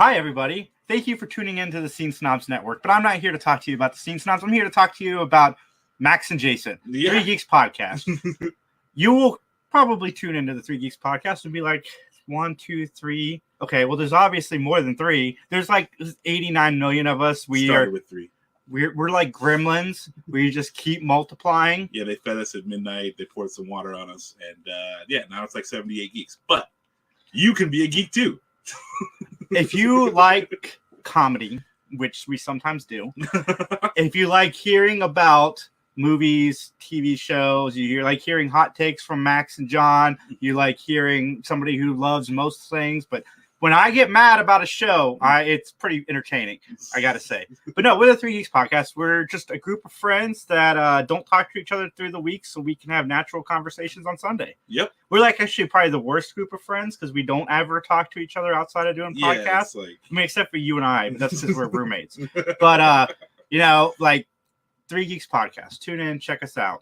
Hi, everybody. Thank you for tuning into the Scene Snobs Network, but I'm not here to talk to you about the Scene Snobs. I'm here to talk to you about Max and Jason, Three Geeks Podcast. You will probably tune into the Three Geeks Podcast and be like, 1, 2, 3. Okay, well, there's obviously more than 3. There's like 89 million of us. We started with 3. We're like gremlins. We just keep multiplying. Yeah, they fed us at midnight. They poured some water on us. And now it's like 78 geeks. But you can be a geek too. If you like comedy, which we sometimes do, if you like hearing about movies, TV shows, you like hearing hot takes from Max and John, you like hearing somebody who loves most things, but when I get mad about a show, it's pretty entertaining, I gotta say. But no, with the Three Geeks Podcast, we're just a group of friends that don't talk to each other through the week so we can have natural conversations on Sunday. Yep. We're like actually probably the worst group of friends because we don't ever talk to each other outside of doing podcasts. I mean, except for you and I, but that's because we're roommates. But, like Three Geeks Podcast. Tune in, check us out.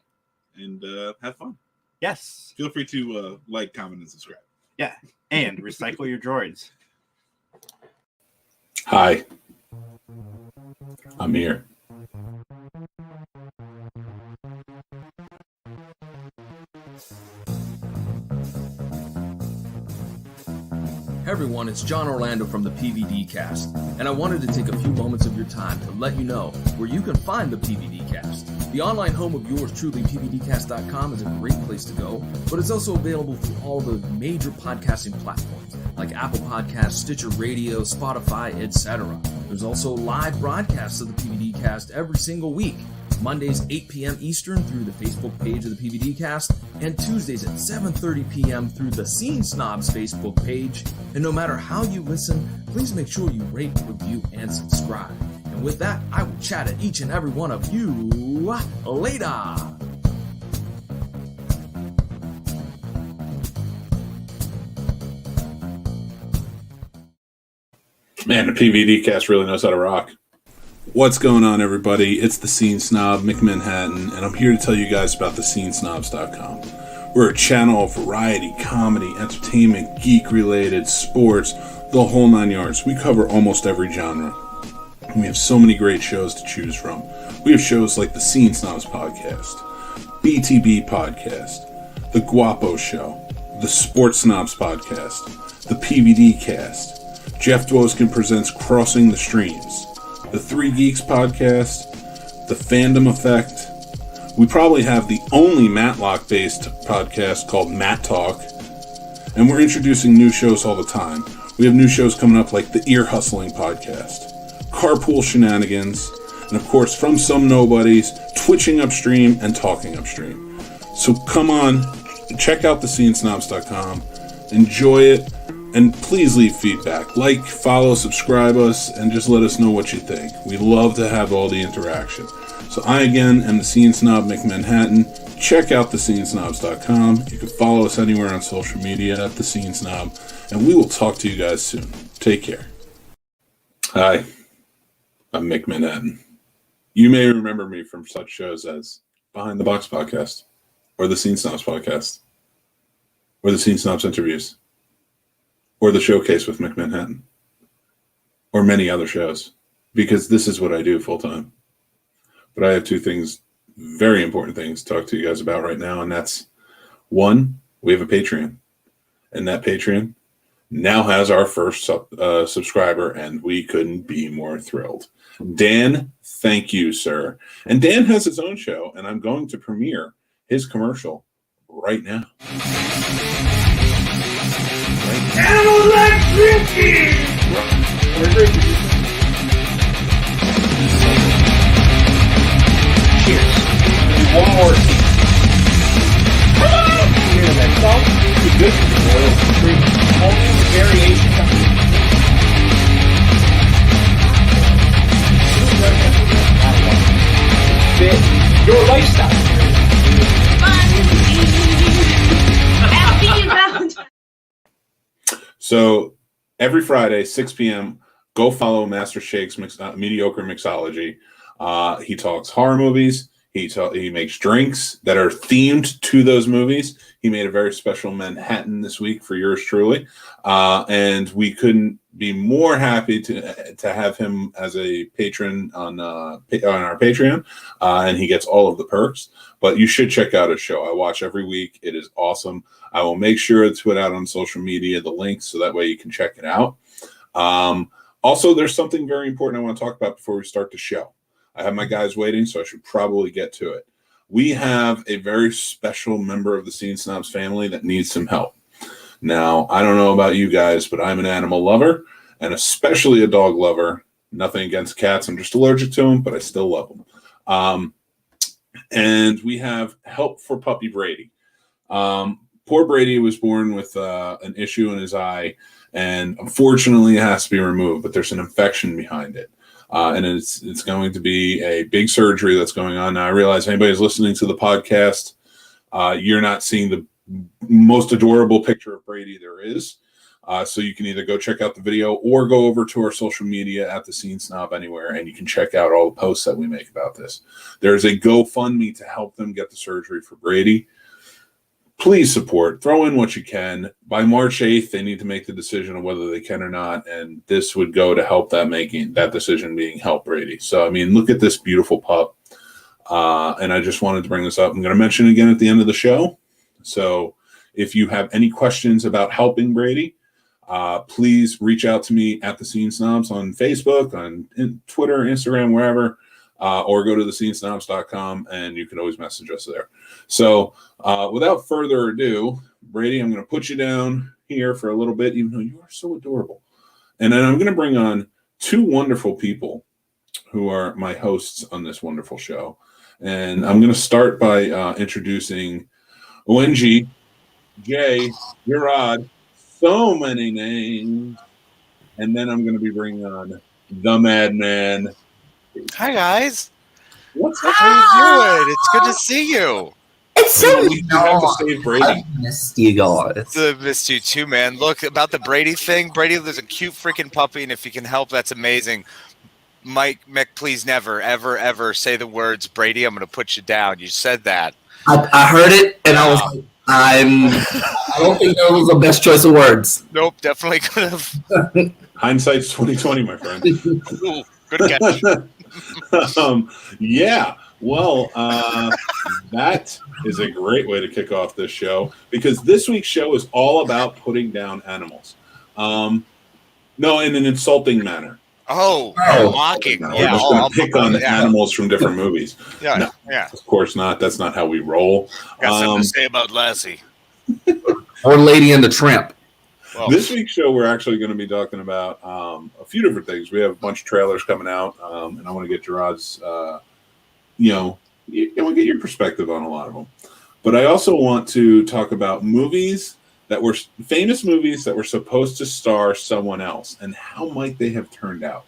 And have fun. Yes. Feel free to like, comment, and subscribe. Yeah. And recycle your droids. Hi. I'm here. Hey everyone, it's John Orlando from the PVD Cast, and I wanted to take a few moments of your time to let you know where you can find the PVD Cast. The online home of yours truly, PVDcast.com, is a great place to go, but it's also available through all the major podcasting platforms like Apple Podcasts, Stitcher Radio, Spotify, etc. There's also live broadcasts of the PVD Cast every single week. Mondays 8 p.m. Eastern through the Facebook page of the PVD Cast, and Tuesdays at 7:30 p.m. through the Scene Snobs Facebook page. And no matter how you listen, please make sure you rate, review, and subscribe. And with that, I will chat at each and every one of you later. Man, the PVD Cast really knows how to rock. What's going on, everybody? It's the Scene Snob, McManhattan, and I'm here to tell you guys about the scenesnobs.com. We're a channel of variety, comedy, entertainment, geek-related, sports, the whole 9 yards. We cover almost every genre. And we have so many great shows to choose from. We have shows like the Scene Snobs Podcast, BTB Podcast, The Guapo Show, the Sports Snobs Podcast, the PVD Cast, Jeff Dwoskin presents Crossing the Streams, the Three Geeks Podcast, the Fandom Effect. We probably have the only Matlock-based podcast called Matt Talk, and we're introducing new shows all the time. We have new shows coming up like the Ear Hustling Podcast, Carpool Shenanigans, and of course, From Some Nobodies, Twitching Upstream, and Talking Upstream. So come on, check out thescenesnobs.com, enjoy it, and please leave feedback. Like, follow, subscribe us, and just let us know what you think. We love to have all the interaction. So I, again, am the Scene Snob McManhattan. Check out thescenesnobs.com. You can follow us anywhere on social media at The Scene Snob, and we will talk to you guys soon. Take care. Hi, I'm Mick Manhattan. You may remember me from such shows as Behind the Box Podcast, or the Scene Snobs Podcast, or the Scene Snobs Interviews, or the Showcase with Mick Manhattan, or many other shows, because this is what I do full time. But I have two things, very important things to talk to you guys about right now, and that's, one, we have a Patreon, and that Patreon now has our first subscriber, and we couldn't be more thrilled. Dan, thank you, sir. And Dan has his own show, and I'm going to premiere his commercial right now. Animal like drinking! We're drinking. Cheers. One more. Here's that salt. It's good. Oil free. Only the variation. Fit your lifestyle. Happy Valentine's. So every Friday, 6 p.m., go follow Master Shake's Mediocre Mixology. He talks horror movies. He He makes drinks that are themed to those movies. He made a very special Manhattan this week for yours truly, and we couldn't be more happy to have him as a patron on our Patreon, and he gets all of the perks. But you should check out his show. I watch every week. It is awesome. I will make sure to put out on social media the links so that way you can check it out. Also, there's something very important I want to talk about before we start the show. I have my guys waiting, so I should probably get to it. We have a very special member of the Scene Snobs family that needs some help. Now, I don't know about you guys, but I'm an animal lover, and especially a dog lover. Nothing against cats. I'm just allergic to them, but I still love them. And we have help for puppy Brady. Poor Brady was born with an issue in his eye, and unfortunately it has to be removed, but there's an infection behind it. And it's going to be a big surgery that's going on. Now, I realize anybody who's listening to the podcast, you're not seeing the most adorable picture of Brady there is. So you can either go check out the video or go over to our social media at the Scene Snob anywhere, and you can check out all the posts that we make about this. There's a GoFundMe to help them get the surgery for Brady. Please support. Throw in what you can. By March 8th, they need to make the decision of whether they can or not, and this would go to help that decision being help Brady. So, I mean, look at this beautiful pup. And I just wanted to bring this up. I'm going to mention it again at the end of the show. So if you have any questions about helping Brady, please reach out to me at the Scene Snobs on Facebook, on Twitter, Instagram, wherever. Or go to thescenesnobs.com, and you can always message us there. So without further ado, Brady, I'm going to put you down here for a little bit, even though you are so adorable. And then I'm going to bring on two wonderful people who are my hosts on this wonderful show. And I'm going to start by introducing ONG, Jay, Gerard, so many names. And then I'm going to be bringing on the Madman. Hi guys. What's up? How you doing? It's good to see you. It's so You have to save Brady. I missed you guys. Missed you too, man. Look, about the Brady thing. Brady is a cute freaking puppy, and if you can help, that's amazing. Mick, please never, ever, ever say the words, Brady, I'm going to put you down. You said that. I heard it, and I was like, I don't think that was the best choice of words. Nope, definitely could have. Hindsight's 2020, my friend. Ooh, good catch. Yeah. Well, that is a great way to kick off this show, because this week's show is all about putting down animals. No, in an insulting manner. Oh, mocking. No, Yeah, we're just going to pick on animals from different movies. Yeah, No, yeah. of course not. That's not how we roll. Got something to say about Lassie. Or Lady and the Tramp. Well, This week's show, we're actually going to be talking about a few different things. We have a bunch of trailers coming out, and I want to get Gerard's, I want to get your perspective on a lot of them. But I also want to talk about movies that were famous movies that were supposed to star someone else, and how might they have turned out.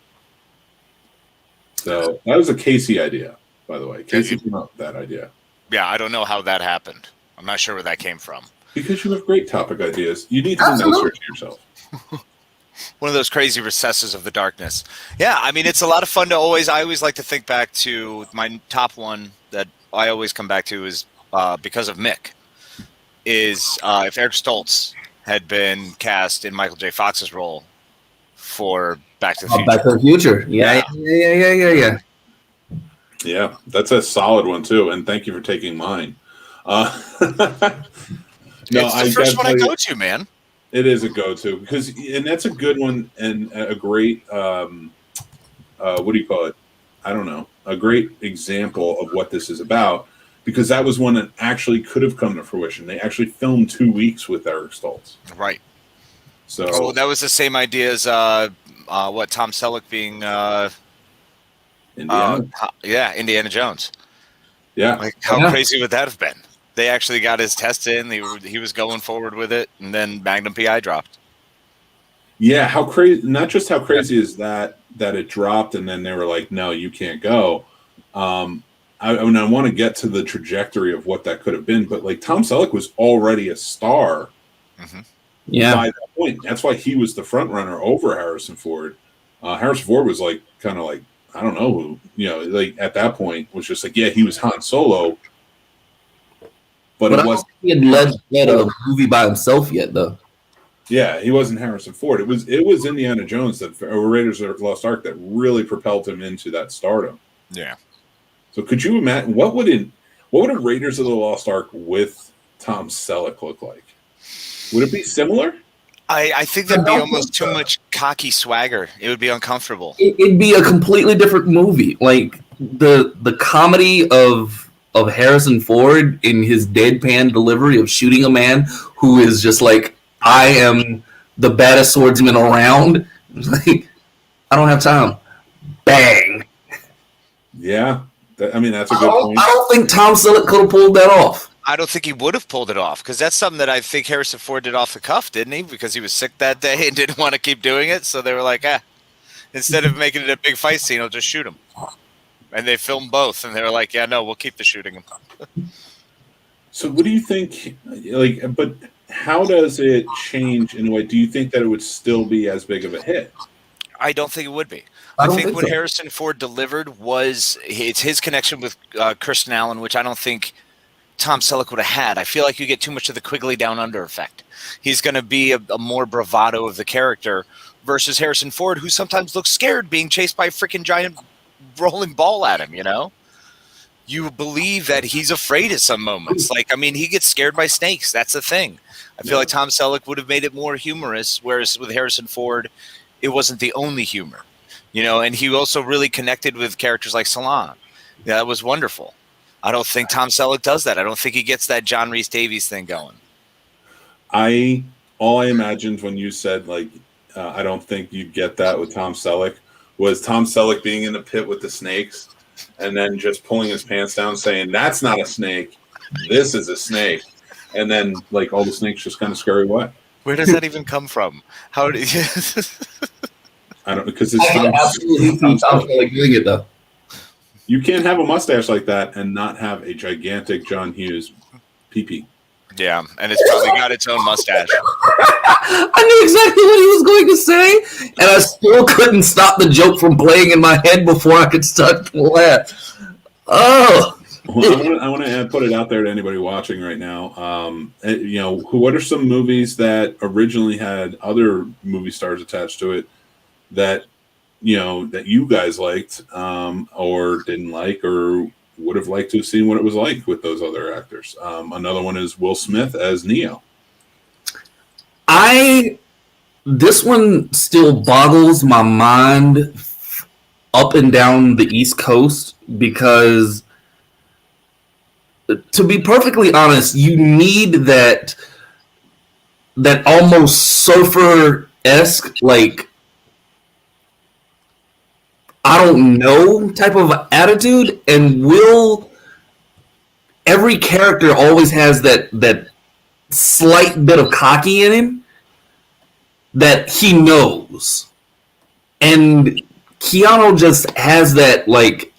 So that was a Casey idea, by the way. Casey came up with that idea. yeah, I don't know how that happened. I'm not sure where that came from. Because you have great topic ideas. You need to be nicer to yourself. One of those crazy recesses of the darkness. Yeah, I mean, it's a lot of fun to I always like to think back to my top one that I always come back to is because of Mick, is if Eric Stoltz had been cast in Michael J. Fox's role for Back to the Future. Back to the Future. Yeah. Yeah, that's a solid one, too. And thank you for taking mine. It's the first one I go to, man. It is a go-to and that's a good one and a great what do you call it? I don't know. A great example of what this is about, because that was one that actually could have come to fruition. They actually filmed 2 weeks with Eric Stoltz. Right. So that was the same idea as Tom Selleck being Indiana. Indiana Jones. Yeah. Like how crazy would that have been? They actually got his test in. He was going forward with it, and then Magnum PI dropped. Yeah, how crazy! Not just how crazy is that it dropped, and then they were like, "No, you can't go." I want to get to the trajectory of what that could have been, but like Tom Selleck was already a star. Mm-hmm. Yeah. By that point, that's why he was the front runner over Harrison Ford. Harrison Ford was like kind of like I don't know who, like at that point was just like, yeah, he was Han Solo, but it wasn't. He had led a movie by himself yet, though. Yeah, he wasn't Harrison Ford. It was Indiana Jones or Raiders of the Lost Ark that really propelled him into that stardom. Yeah. So could you imagine what would a Raiders of the Lost Ark with Tom Selleck look like? Would it be similar? I think that'd be almost too much cocky swagger. It would be uncomfortable. It'd be a completely different movie. Like the comedy of Harrison Ford in his deadpan delivery of shooting a man who is just like, I am the baddest swordsman around. Like, I don't have time. Bang. Yeah. That's a good point. I don't think Tom Selleck could have pulled that off. I don't think he would have pulled it off because that's something that I think Harrison Ford did off the cuff, didn't he? Because he was sick that day and didn't want to keep doing it. So they were like, instead of making it a big fight scene, I'll just shoot him. And they filmed both. And they were like, yeah, no, we'll keep the shooting him. So what do you think, but how does it change in a way? Do you think that it would still be as big of a hit? I don't think it would be. I think what Harrison Ford delivered was his connection with Kristen Allen, which I don't think Tom Selleck would have had. I feel like you get too much of the Quigley Down Under effect. He's going to be a more bravado of the character versus Harrison Ford, who sometimes looks scared being chased by a freaking giant rolling ball at him, You believe that he's afraid at some moments. He gets scared by snakes. That's the thing. I feel like Tom Selleck would have made it more humorous, whereas with Harrison Ford, it wasn't the only humor. And he also really connected with characters like Stallone. Yeah, that was wonderful. I don't think Tom Selleck does that. I don't think he gets that John Rhys Davies thing going. All I imagined when you said, I don't think you'd get that with Tom Selleck was Tom Selleck being in the pit with the snakes and then just pulling his pants down saying, that's not a snake. This is a snake. And then, all the snakes just kind of scurry away. Where does that even come from? How do you... I don't, because it's absolutely Tom Selleck doing it, though. You can't have a mustache like that and not have a gigantic John Hughes pee-pee. Yeah, and it's probably got its own mustache. I knew exactly what he was going to say, and I still couldn't stop the joke from playing in my head before I could start to laugh. Oh. Well, I want to put it out there to anybody watching right now. What are some movies that originally had other movie stars attached to it that that you guys liked or didn't like or would have liked to have seen what it was like with those other actors? Another one is Will Smith as Neo. This one still boggles my mind up and down the East Coast because, to be perfectly honest, you need that almost surfer-esque, I don't know type of attitude, and every character always has that slight bit of cocky in him that he knows. And Keanu just has that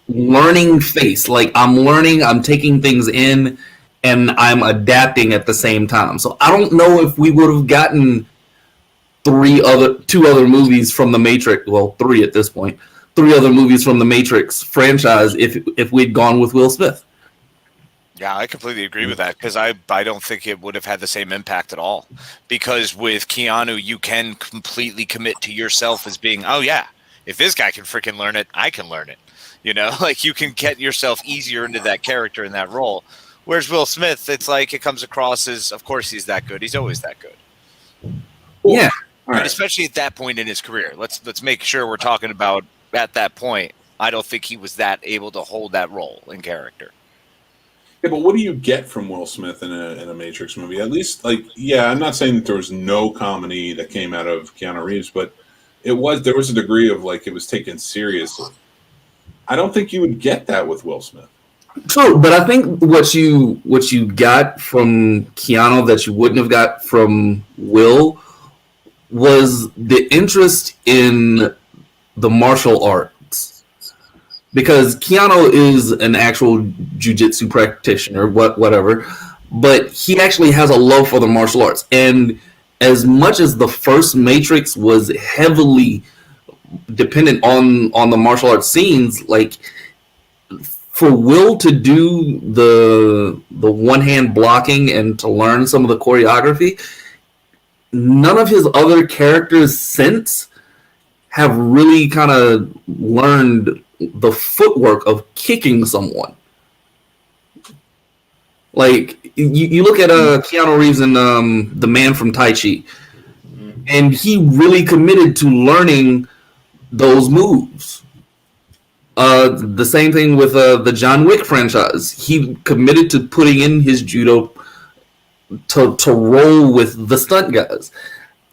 learning face. I'm learning, I'm taking things in, and I'm adapting at the same time. So I don't know if we would have gotten two other movies from the Matrix, well, 3 at this point. 3 other movies from the Matrix franchise if we'd gone with Will Smith. Yeah, I completely agree with that because I don't think it would have had the same impact at all. Because with Keanu, you can completely commit to yourself as being, oh yeah, if this guy can freaking learn it, I can learn it. You can get yourself easier into that character in that role. Whereas Will Smith, it's it comes across as, of course he's that good. He's always that good. Yeah. All right. Especially at that point in his career. Let's make sure we're talking about at that point. I don't think he was that able to hold that role in character. Yeah, but what do you get from Will Smith in a Matrix movie? At least, I'm not saying that there was no comedy that came out of Keanu Reeves, but there was a degree of it was taken seriously. I don't think you would get that with Will Smith. True, but I think what you got from Keanu that you wouldn't have got from Will was the interest in the martial arts, because Keanu is an actual jiu-jitsu practitioner, whatever, but he actually has a love for the martial arts. And as much as the first Matrix was heavily dependent on the martial arts scenes. Like for Will to do the one hand blocking and to learn some of the choreography, none of his other characters since have really kind of learned the footwork of kicking someone. Like you look at Keanu Reeves in The Man from Tai Chi, and he really committed to learning those moves. The same thing with the John Wick franchise. He committed to putting in his judo to roll with the stunt guys.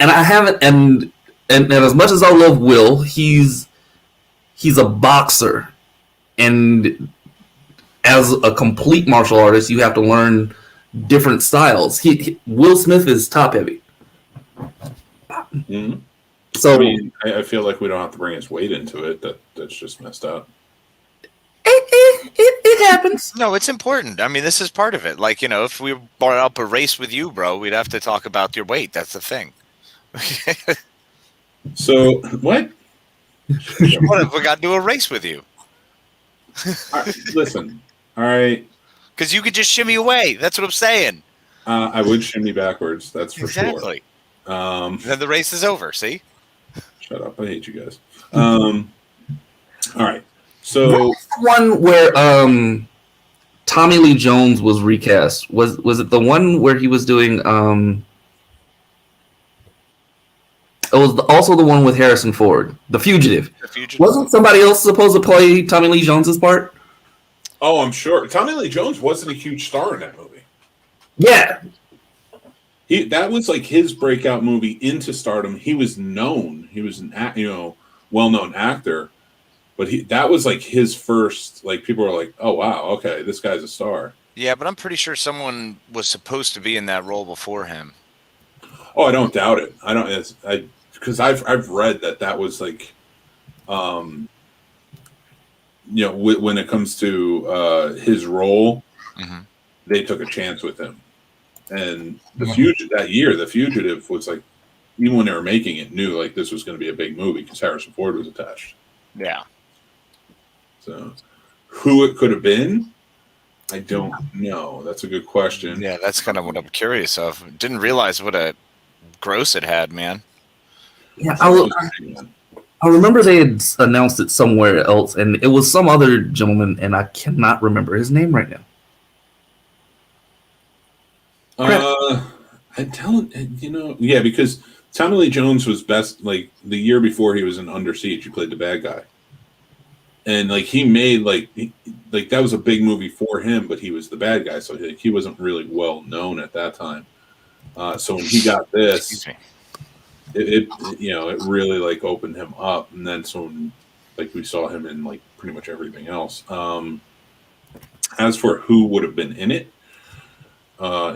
And I haven't, and as much as I love Will, he's a boxer, and as a complete martial artist, you have to learn different styles. Will Smith is top heavy. Mm-hmm. So I mean, I feel like we don't have to bring his weight into it. That's just messed up. It happens. No, it's important. I mean, this is part of it. Like, if we brought up a race with you, bro, we'd have to talk about your weight. That's the thing. So what? What if we got to do a race with you? Listen, all right. Because you could just shimmy away. That's what I'm saying. I would shimmy backwards. That's for Exactly. sure. Then the race is over. See? Shut up! I hate you guys. All right. So One where Tommy Lee Jones was recast. Was it the one where he was doing? It was also the one with Harrison Ford, The Fugitive. The Fugitive. Wasn't somebody else supposed to play Tommy Lee Jones's part? oh, I'm sure Tommy Lee Jones wasn't a huge star in that movie. Yeah, That was like his breakout movie into stardom. He was known. He was an well-known actor, but that was like his first. Like people were like, "Oh wow, okay, this guy's a star." Yeah, but I'm pretty sure someone was supposed to be in that role before him. Oh, I don't doubt it. I don't. Because I've read that was like, when it comes to his role, Mm-hmm. they took a chance with him. And the Fugitive was like, even when they were making it, knew like this was going to be a big movie because Harrison Ford was attached. Yeah. So, who it could have been, I don't know. That's a good question. Yeah, that's kind of what I'm curious of. Didn't realize what a gross it had, man. yeah. I remember they had announced it somewhere else, and it was some other gentleman, and I cannot remember his name right now. I don't, yeah, because Tommy Lee Jones was best, like, the year before he was in Under Siege, he played the bad guy. And, like, he made, like, that was a big movie for him, but he was the bad guy, so he wasn't really well known at that time. So when he got this, Excuse me. it really, like, opened him up. And then so, like, we saw him in, like, pretty much everything else. As for who would have been in it,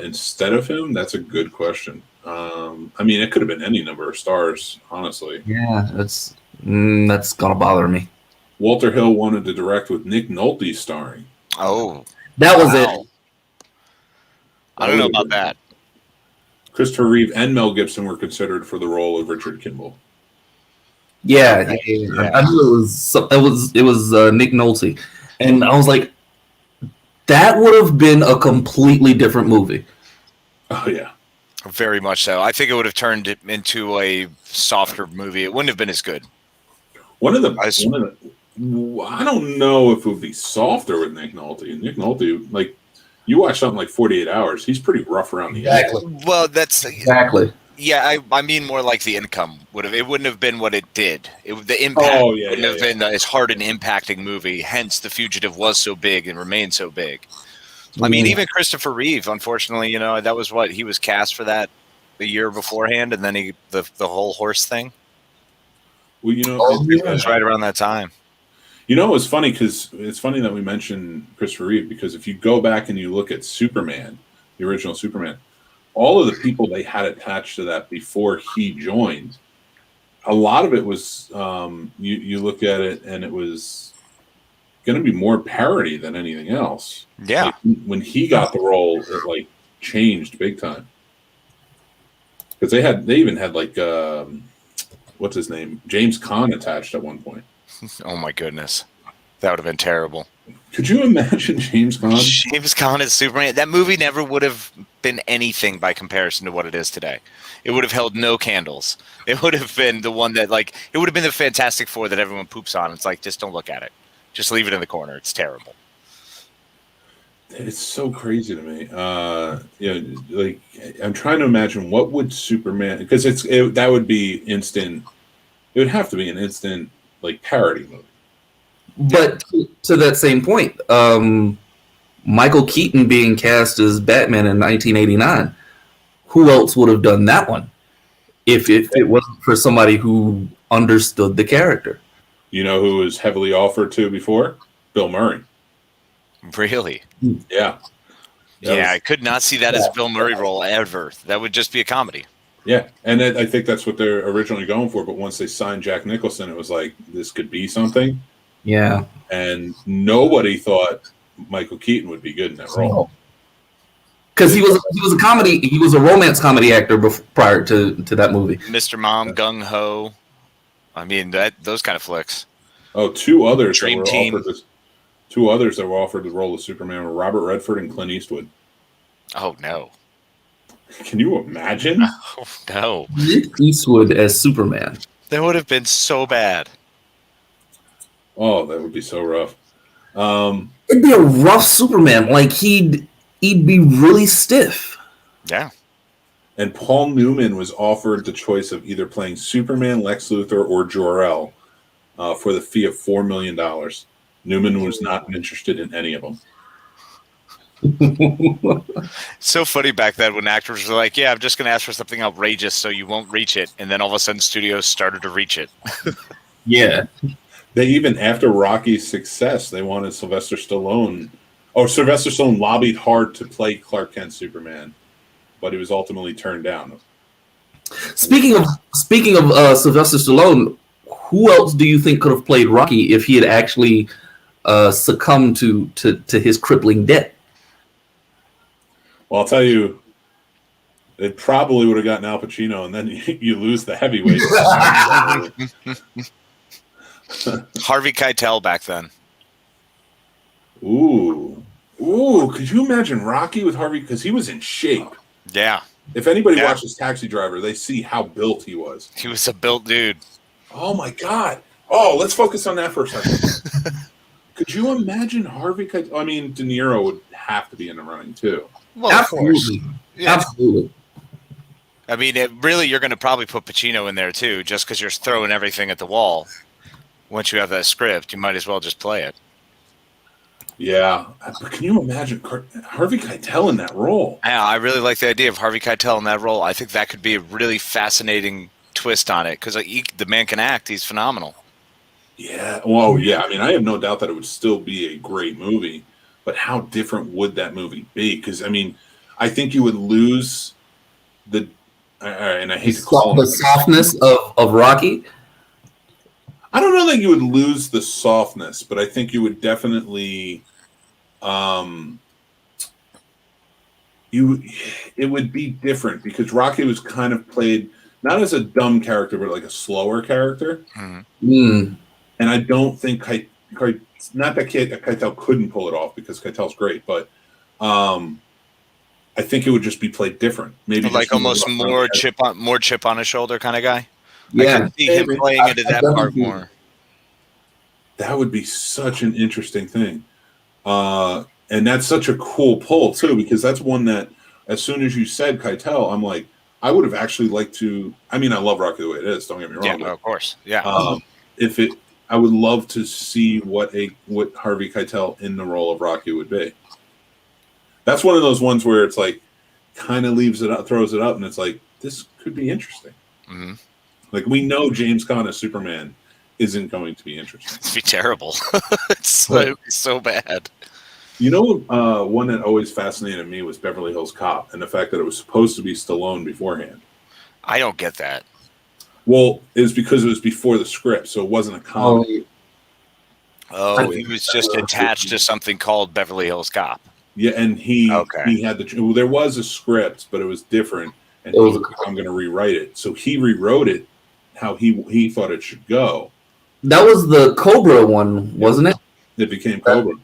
instead of him, that's a good question. I mean, it could have been any number of stars, honestly. Yeah, that's gonna bother me. Walter Hill wanted to direct with Nick Nolte starring. Oh, That was wow. it. I don't know about that. Christopher Reeve and Mel Gibson were considered for the role of Richard Kimball. Yeah. I knew it was Nick Nolte, and I was like, that would have been a completely different movie. Oh yeah, Very much so. I think it would have turned it into a softer movie. It wouldn't have been as good. I don't know if it would be softer with Nick Nolte. Nick Nolte, like, you watch something like 48 Hours, he's pretty rough around the edges. Well, that's Exactly. yeah. I mean more like the income would have. It wouldn't have been what it did. The impact wouldn't have been as hard an impacting movie. Hence, The Fugitive was so big and remained so big. I mean, even Christopher Reeve, unfortunately, that was what he was cast for that the year beforehand, and then the whole horse thing. Well, It was right around that time. it was funny because it's funny that we mentioned Christopher Reeve, because if you go back and you look at Superman, the original Superman, all of the people they had attached to that before he joined, a lot of it was you look at it and it was going to be more parody than anything else. Yeah. Like, when he got the role, it like changed big time. Because they even had like what's his name? James Caan attached at one point. Oh my goodness, that would have been terrible. Could you imagine James Caan? James Caan as Superman. That movie never would have been anything by comparison to what it is today. It would have held no candles. It would have been the one that, like, it would have been the Fantastic Four that everyone poops on. It's like, just don't look at it. Just leave it in the corner. It's terrible. It's so crazy to me. Like, I'm trying to imagine what would Superman, because that would be instant. It would have to be an instant, like, parody movie. But to that same point, Michael Keaton being cast as Batman in 1989, who else would have done that one if it wasn't for somebody who understood the character? You know who was heavily offered to before? Bill Murray. Really? Yeah. I could not see that as a Bill Murray role ever. That would just be a comedy. Yeah, and I think that's what they're originally going for. But once they signed Jack Nicholson, it was like, this could be something. Yeah. And nobody thought Michael Keaton would be good in that role. Because he was a romance comedy actor prior to that movie. Mr. Mom, Gung Ho. I mean, those kind of flicks. Oh, two others Dream that were offered the role of Superman were Robert Redford and Clint Eastwood. Oh no. Can you imagine? Oh no. Clint Eastwood as Superman. That would have been so bad. Oh, that would be so rough. It'd be a rough Superman. Like, he'd be really stiff. Yeah. And Paul Newman was offered the choice of either playing Superman, Lex Luthor, or Jor-El for the fee of $4 million. Newman was not interested in any of them. So funny back then when actors were like, yeah, I'm just going to ask for something outrageous so you won't reach it. And then all of a sudden studios started to reach it. Yeah. They even, after Rocky's success, they wanted Sylvester Stallone. Oh, Sylvester Stallone lobbied hard to play Clark Kent Superman, but he was ultimately turned down. Speaking of Sylvester Stallone, who else do you think could have played Rocky if he had actually succumbed to his crippling debt? Well, I'll tell you, it probably would have gotten Al Pacino, and then you lose the heavyweight. Harvey Keitel back then. Ooh, could you imagine Rocky with Harvey? Because he was in shape. Yeah. If anybody watches Taxi Driver, they see how built he was. He was a built dude. Oh, my God. Oh, let's focus on that for a second. Could you imagine Harvey Keitel? I mean, De Niro would have to be in the running, too. Well, Absolutely. of course. Yeah. Absolutely. I mean, really, you're going to probably put Pacino in there, too, just because you're throwing everything at the wall. Once you have that script, you might as well just play it. Yeah, but can you imagine Harvey Keitel in that role? Yeah, I really like the idea of Harvey Keitel in that role. I think that could be a really fascinating twist on it because the man can act. He's phenomenal. Yeah, well, yeah. I mean, I have no doubt that it would still be a great movie, but how different would that movie be? Because, I mean, I think you would lose the and I hate to call the softness of Rocky. I don't know that you would lose the softness, but I think you would definitely it would be different because Rocky was kind of played not as a dumb character, but like a slower character. Mm. And I don't think not that Keitel couldn't pull it off because Keitel's great, but I think it would just be played different. Maybe like almost more chip on his shoulder kind of guy. Yeah, I can see him playing into that part more. That would be such an interesting thing. And that's such a cool pull, too, because that's one that as soon as you said Keitel, I'm like, I would have actually liked to. I mean, I love Rocky the way it is. Don't get me wrong. Yeah, of course. Yeah. I would love to see what Harvey Keitel in the role of Rocky would be. That's one of those ones where it's like kind of leaves it up, throws it up, and it's like, this could be interesting. Mm-hmm. Like, we know James Caan as Superman isn't going to be interesting. It'd be terrible. It's so bad. You know, one that always fascinated me was Beverly Hills Cop and the fact that it was supposed to be Stallone beforehand. I don't get that. Well, it was because it was before the script, so it wasn't a comedy. Oh, he was just attached to something called Beverly Hills Cop. Yeah, and he had there was a script, but it was different, and he was like, I'm going to rewrite it. So he rewrote it how he thought it should go. That was the Cobra one, wasn't it? It became Cobra.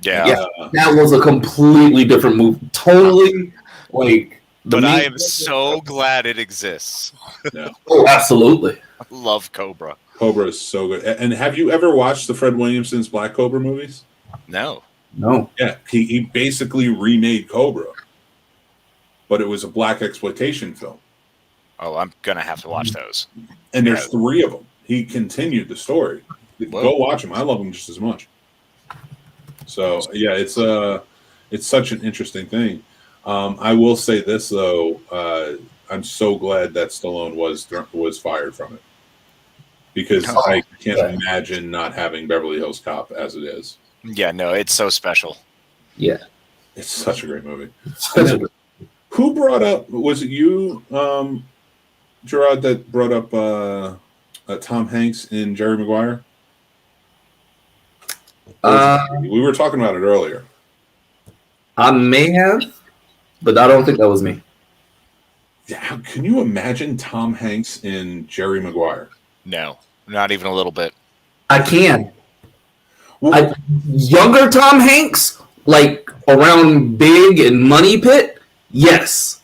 Yeah. That was a completely different movie. Totally, like. But I am so glad it exists. Yeah. Oh, absolutely. I love Cobra. Cobra is so good. And have you ever watched the Fred Williamson's Black Cobra movies? No. Yeah, he basically remade Cobra, but it was a black exploitation film. Oh, I'm gonna have to watch those. And there's 3 of them. He continued the story. Whoa. Go watch them. I love them just as much. So yeah, it's such an interesting thing. I will say this though, I'm so glad that Stallone was fired from it, because I can't imagine not having Beverly Hills Cop as it is. Yeah, no, it's so special. Yeah, it's such a great movie. Who brought up? Was it you, Gerard, that brought up Tom Hanks in Jerry Maguire? We were talking about it earlier. I may have, but I don't think that was me. Yeah, can you imagine Tom Hanks in Jerry Maguire? No, not even a little bit. I can. Well, Younger Tom Hanks, like around Big and Money Pit, yes.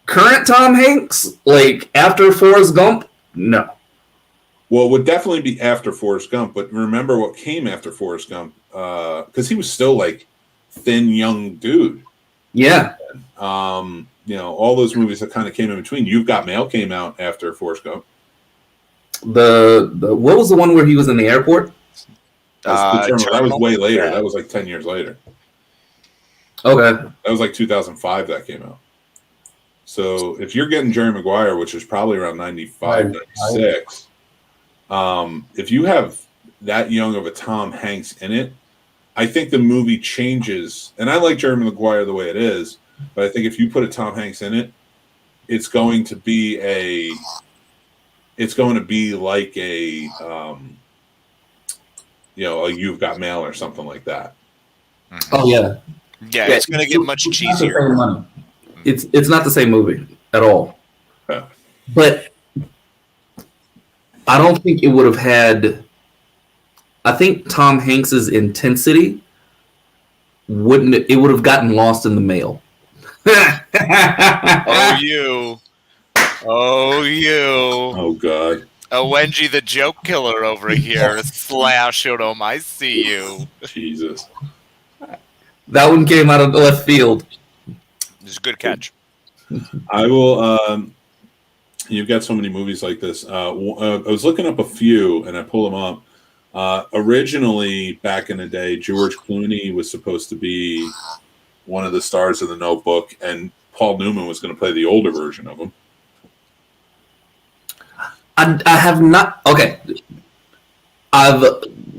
Current Tom Hanks, like after Forrest Gump, no. Well, it would definitely be after Forrest Gump, but remember what came after Forrest Gump, because he was still like thin, young dude. Yeah. All those movies that kind of came in between. You've Got Mail came out after Forrest Gump. The what was the one where he was in the airport? That was way later. That was like 10 years later. Okay. That was like 2005 that came out. So if you're getting Jerry Maguire, which is probably around 95, 96, if you have that young of a Tom Hanks in it, I think the movie changes. And I like Jerry Maguire the way it is, but I think if you put a Tom Hanks in it, it's going to be like a You've Got Mail or something like that. Oh yeah. Yeah, it's going to get much cheesier. It's not the same movie at all. Yeah. But I don't think it would have had. I think Tom Hanks's intensity would have gotten lost in the mail. Oh, you. Oh, God. Wenji the joke killer over here. Slash him. I see you. Jesus. That one came out of left field. It's a good catch. I will. You've got so many movies like this. I was looking up a few, and I pulled them up. Originally, back in the day, George Clooney was supposed to be one of the stars of The Notebook, and Paul Newman was going to play the older version of him. I have not. Okay. I've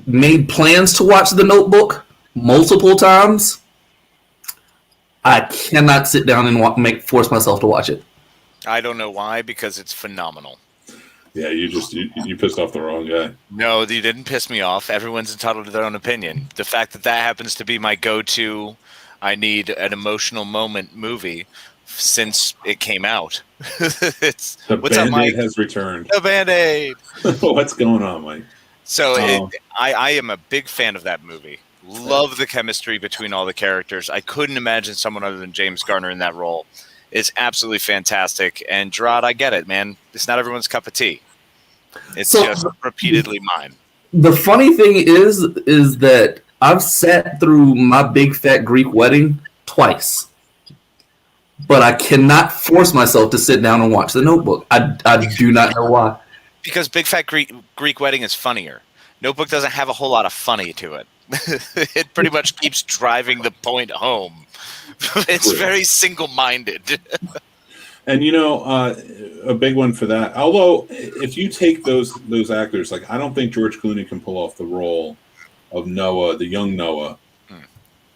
made plans to watch The Notebook multiple times. I cannot sit down and force myself to watch it. I don't know why, because it's phenomenal. Yeah, you pissed off the wrong guy. No, you didn't piss me off. Everyone's entitled to their own opinion. The fact that happens to be my go-to, I need an emotional moment movie since it came out. What's up, Mike? Has returned. The Band-Aid. What's going on, Mike? So I am a big fan of that movie. Love the chemistry between all the characters. I couldn't imagine someone other than James Garner in that role. It's absolutely fantastic. And Gerard, I get it, man. It's not everyone's cup of tea. It's just repeatedly mine. The funny thing is that I've sat through My Big Fat Greek Wedding twice, but I cannot force myself to sit down and watch The Notebook. I do not know why. Because Big Fat Greek Wedding is funnier. Notebook doesn't have a whole lot of funny to it. It pretty much keeps driving the point home. It's very single-minded. And a big one for that. Although, if you take those actors, like I don't think George Clooney can pull off the role of Noah, the young Noah,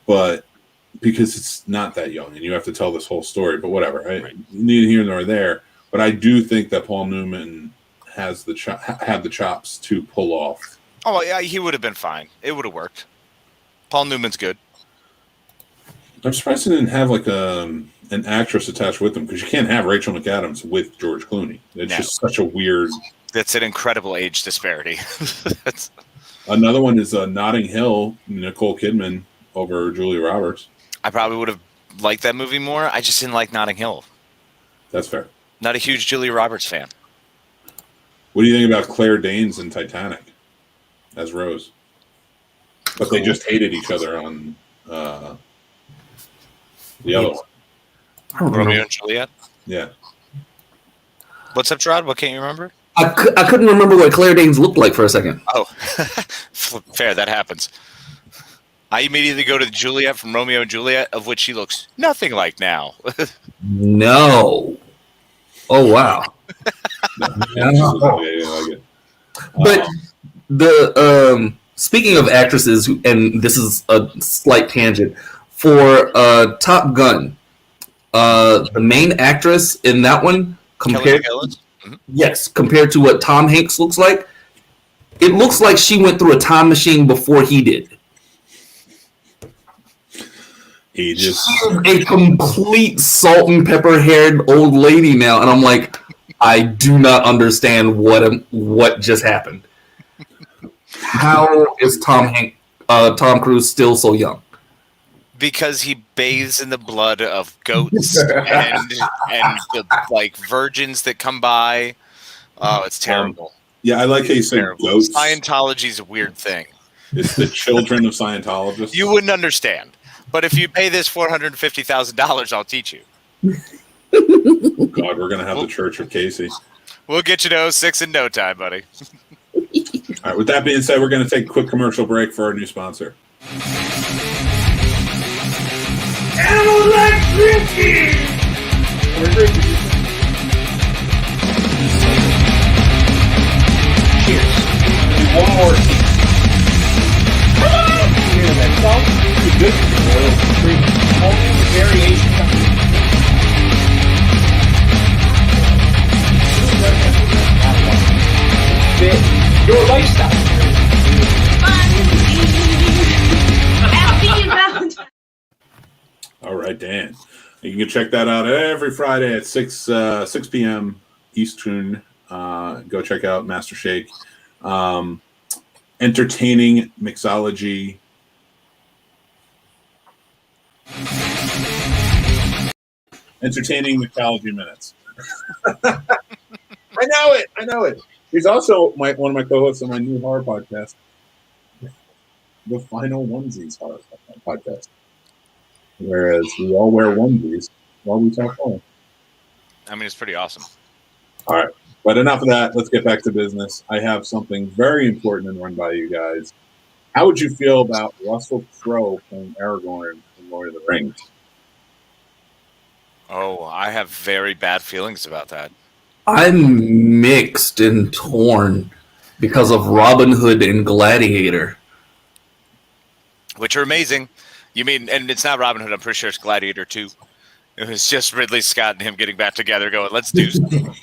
but because it's not that young, and you have to tell this whole story. But whatever, right? Neither here nor there. But I do think that Paul Newman has had the chops to pull off. Oh yeah, he would have been fine. It would have worked. Paul Newman's good. I'm surprised they didn't have like an actress attached with them, because you can't have Rachel McAdams with George Clooney. It's just such a weird. That's an incredible age disparity. Another one is Notting Hill, Nicole Kidman over Julia Roberts. I probably would have liked that movie more. I just didn't like Notting Hill. That's fair. Not a huge Julia Roberts fan. What do you think about Claire Danes in Titanic as Rose? But they just hated each other on the other one. Romeo and Juliet? Yeah. What's up, Gerard? What can't you remember? I couldn't remember what Claire Danes looked like for a second. Oh, fair. That happens. I immediately go to Juliet from Romeo and Juliet, of which she looks nothing like now. No. Oh, wow. But the speaking of actresses, and this is a slight tangent, for Top Gun, the main actress in that one compared to what Tom Hanks looks like, it looks like she went through a time machine before he did. She's a complete salt and pepper haired old lady now, and I'm like, I do not understand what just happened. How is Tom Cruise still so young? Because he bathes in the blood of goats and the, like, virgins that come by. Oh, it's terrible. Yeah, I like how you said goats. Scientology is a weird thing. It's the children of Scientologists. You wouldn't understand. But if you pay this $450,000, I'll teach you. God, we're going to have the Church of Casey. We'll get you to 06 in no time, buddy. All right, with that being said, we're going to take a quick commercial break for our new sponsor. Animal like drinking! Cheers. Do one more. Come on! Hear that song? Pretty good for the oil free. Only the variation company. Fit your lifestyle. Happy Valentine's. All right, Dan. You can check that out every Friday at 6 p.m. Eastern. Go check out Master Shake. Entertaining mixology. Entertaining mixology minutes. I know it. He's also one of my co-hosts on my new horror podcast, the Final Onesies horror podcast. Whereas we all wear onesies while we talk horror. I mean, it's pretty awesome. All right. But enough of that. Let's get back to business. I have something very important to run by you guys. How would you feel about Russell Crowe playing Aragorn in Lord of the Rings? Oh, I have very bad feelings about that. I'm mixed and torn because of Robin Hood and Gladiator. Which are amazing. You mean, and it's not Robin Hood, I'm pretty sure it's Gladiator 2. It was just Ridley Scott and him getting back together going, let's do something.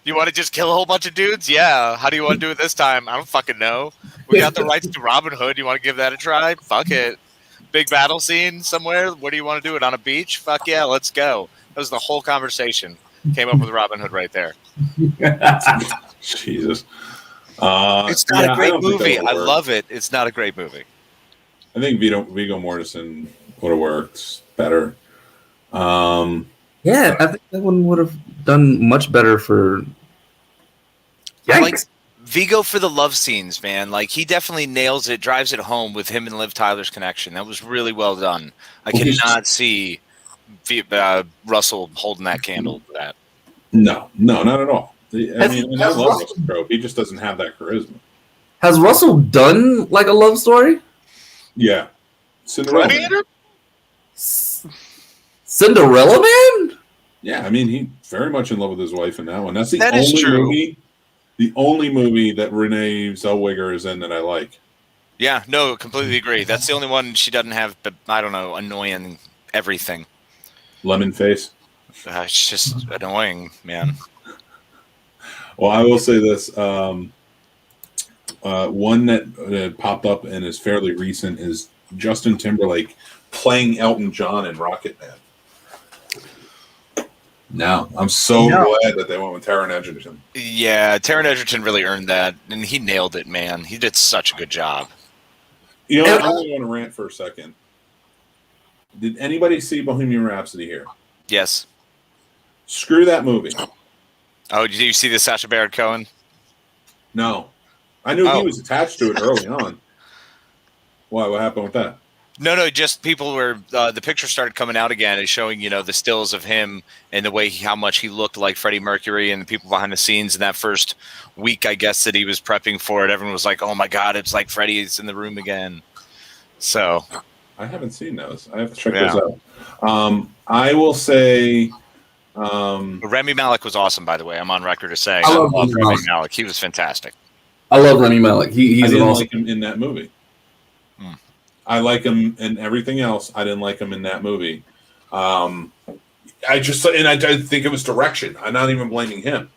You want to just kill a whole bunch of dudes? Yeah. How do you want to do it this time? I don't fucking know. We got the rights to Robin Hood. You want to give that a try? Fuck it. Big battle scene somewhere? What do you want to do? It on a beach? Fuck yeah, let's go. That was the whole conversation. Came up with Robin Hood right there. Jesus. It's not a great movie. I love it. It's not a great movie. I think Viggo Mortensen would have worked better. Yeah, I think that one would have done much better for. I like Viggo for the love scenes, man. Like, he definitely nails it, drives it home with him and Liv Tyler's connection. That was really well done. I cannot see Russell holding that candle to that. No, not at all. I mean, I love Russell Crowe. He just doesn't have that charisma. Has Russell done like a love story? Yeah. Cinderella. Cinderella Man? Yeah, I mean, he's very much in love with his wife in that one. That's That is true. The only movie that Renee Zellweger is in that I like. Yeah, no, completely agree. That's the only one she doesn't have, but I don't know, annoying everything. Lemon Face. It's just annoying, man. Well, I will say this. One that popped up and is fairly recent is Justin Timberlake playing Elton John in Rocket Man. No, I'm so glad that they went with Taron Egerton. Yeah, Taron Egerton really earned that, and he nailed it, man. He did such a good job. You know, I only want to rant for a second. Did anybody see Bohemian Rhapsody here? Yes. Screw that movie. Oh, did you see the Sacha Baron Cohen? No. I knew he was attached to it early on. Why? What happened with that? No, just people were the picture started coming out again and showing, the stills of him and the way how much he looked like Freddie Mercury, and the people behind the scenes in that first week, I guess, that he was prepping for it. Everyone was like, "Oh my God, it's like Freddie's in the room again." So I haven't seen those. I have to check those out. I will say, Rami Malek was awesome, by the way. I'm on record as saying I love Rami Malek. He was fantastic. I love Rami Malek. He's I didn't awesome. like him in that movie. I like him in everything else. I didn't like him in that movie. I think it was direction. I'm not even blaming him.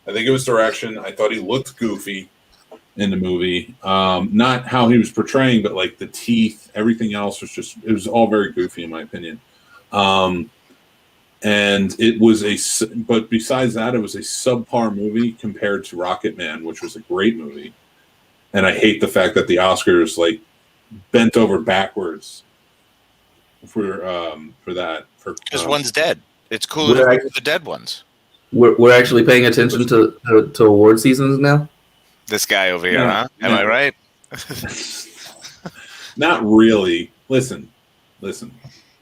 I think it was direction. I thought he looked goofy in the movie. Not how he was portraying, but like the teeth, everything else it was all very goofy in my opinion. And it was but besides that, it was a subpar movie compared to Rocket Man, which was a great movie. And I hate the fact that the Oscars bent over backwards for that. Because one's dead. It's cool to the dead ones. We're actually paying attention to award seasons now. This guy over here, huh? Am I right? Not really. Listen.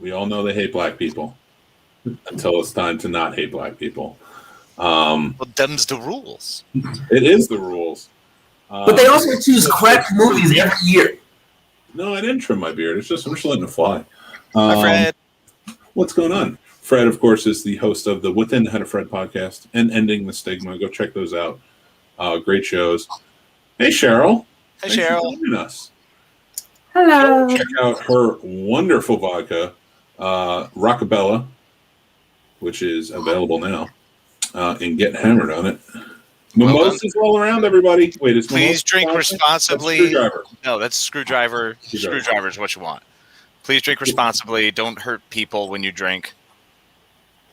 We all know they hate black people until it's time to not hate black people. Well, them's the rules. It is the rules. But they also choose crap movies every year. No, I didn't trim my beard. I'm just letting it fly. Hi, Fred. What's going on? Fred, of course, is the host of the Within the Head of Fred podcast and Ending the Stigma. Go check those out. Great shows. Hey, Cheryl. Hey, Thanks Cheryl. for joining us. Hello. Check out her wonderful vodka, Rockabella, which is available now, and get hammered on it. Mimosas all around, everybody. Wait, is please drink responsibly. That's Screwdriver. No, that's Screwdriver. Screwdriver is what you want. Please drink responsibly. Don't hurt people when you drink.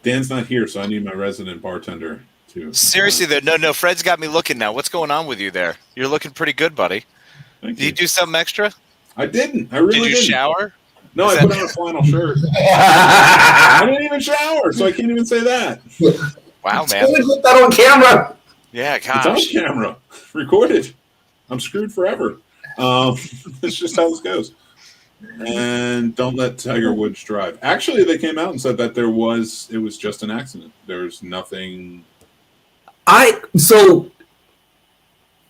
Dan's not here, so I need my resident bartender to. Seriously, though, no. Fred's got me looking now. What's going on with you there? You're looking pretty good, buddy. Thank Did you do something extra? I didn't. I really didn't. Did you shower? No, I put on a flannel shirt. I didn't even shower, so I can't even say that. Wow, man. Put that on camera. Yeah, gosh. It's on camera. Recorded. I'm screwed forever. It's just how this goes. And don't let Tiger Woods drive. Actually, they came out and said that it was just an accident. There's nothing.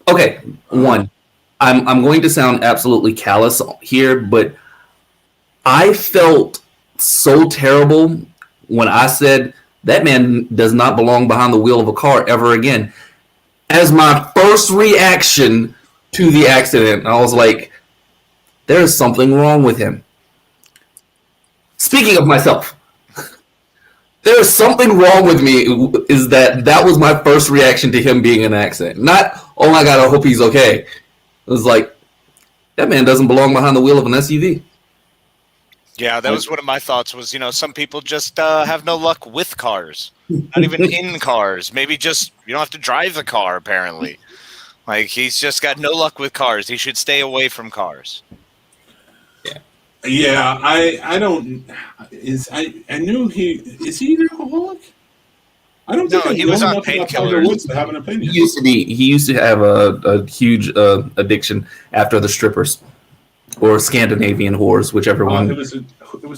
Okay, one. I'm going to sound absolutely callous here, but I felt so terrible when I said that man does not belong behind the wheel of a car ever again. As my first reaction to the accident, I was like, there's something wrong with him. Speaking of myself, there's something wrong with me, is that was my first reaction to him being in an accident. Not, oh my God, I hope he's okay. It was like, that man doesn't belong behind the wheel of an SUV. Yeah, that was one of my thoughts was, some people just have no luck with cars. Not even in cars. Maybe just, you don't have to drive the car, apparently. Like, he's just got no luck with cars. He should stay away from cars. Yeah, I don't. I knew is he an alcoholic? I don't think he was on painkillers to have an opinion. He used to have a huge addiction after the strippers or Scandinavian whores, whichever one. It was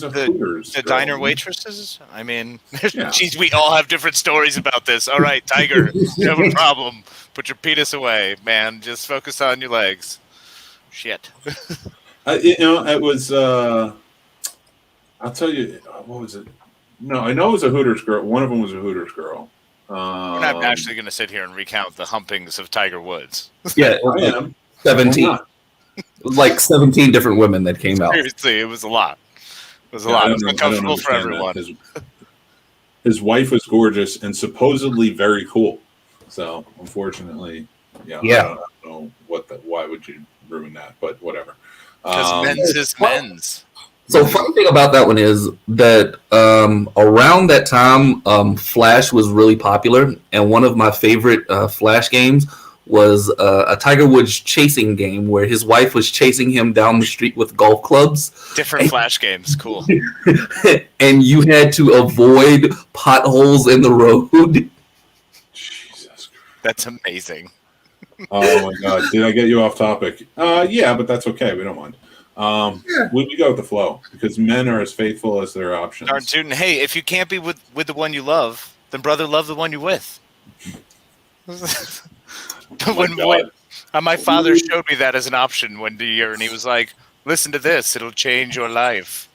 a Hooters. The diner waitresses? I mean, geez, we all have different stories about this. All right, Tiger, you have a problem. Put your penis away, man. Just focus on your legs. Shit. It was. I'll tell you. What was it? No, I know it was a Hooters girl. One of them was a Hooters girl. We're not actually going to sit here and recount the humpings of Tiger Woods. Yeah, I am 17. Like 17 different women that came out. Seriously, it was a lot. It was a lot. It was uncomfortable for everyone. His wife was gorgeous and supposedly very cool. So, unfortunately, I don't know why would you ruin that, but whatever. Because men's is men's. So funny thing about that one is that around that time, Flash was really popular, and one of my favorite Flash games was a Tiger Woods chasing game where his wife was chasing him down the street with golf clubs. Different Flash games, cool. And you had to avoid potholes in the road. Jesus Christ. That's amazing. Oh my God! Did I get you off topic? Yeah, but that's okay. We don't mind. We go with the flow because men are as faithful as their options. Darn tootin'. Hey, if you can't be with the one you love, then brother, love the one you're with. when my father showed me that as an option one year, and he was like, "Listen to this; it'll change your life."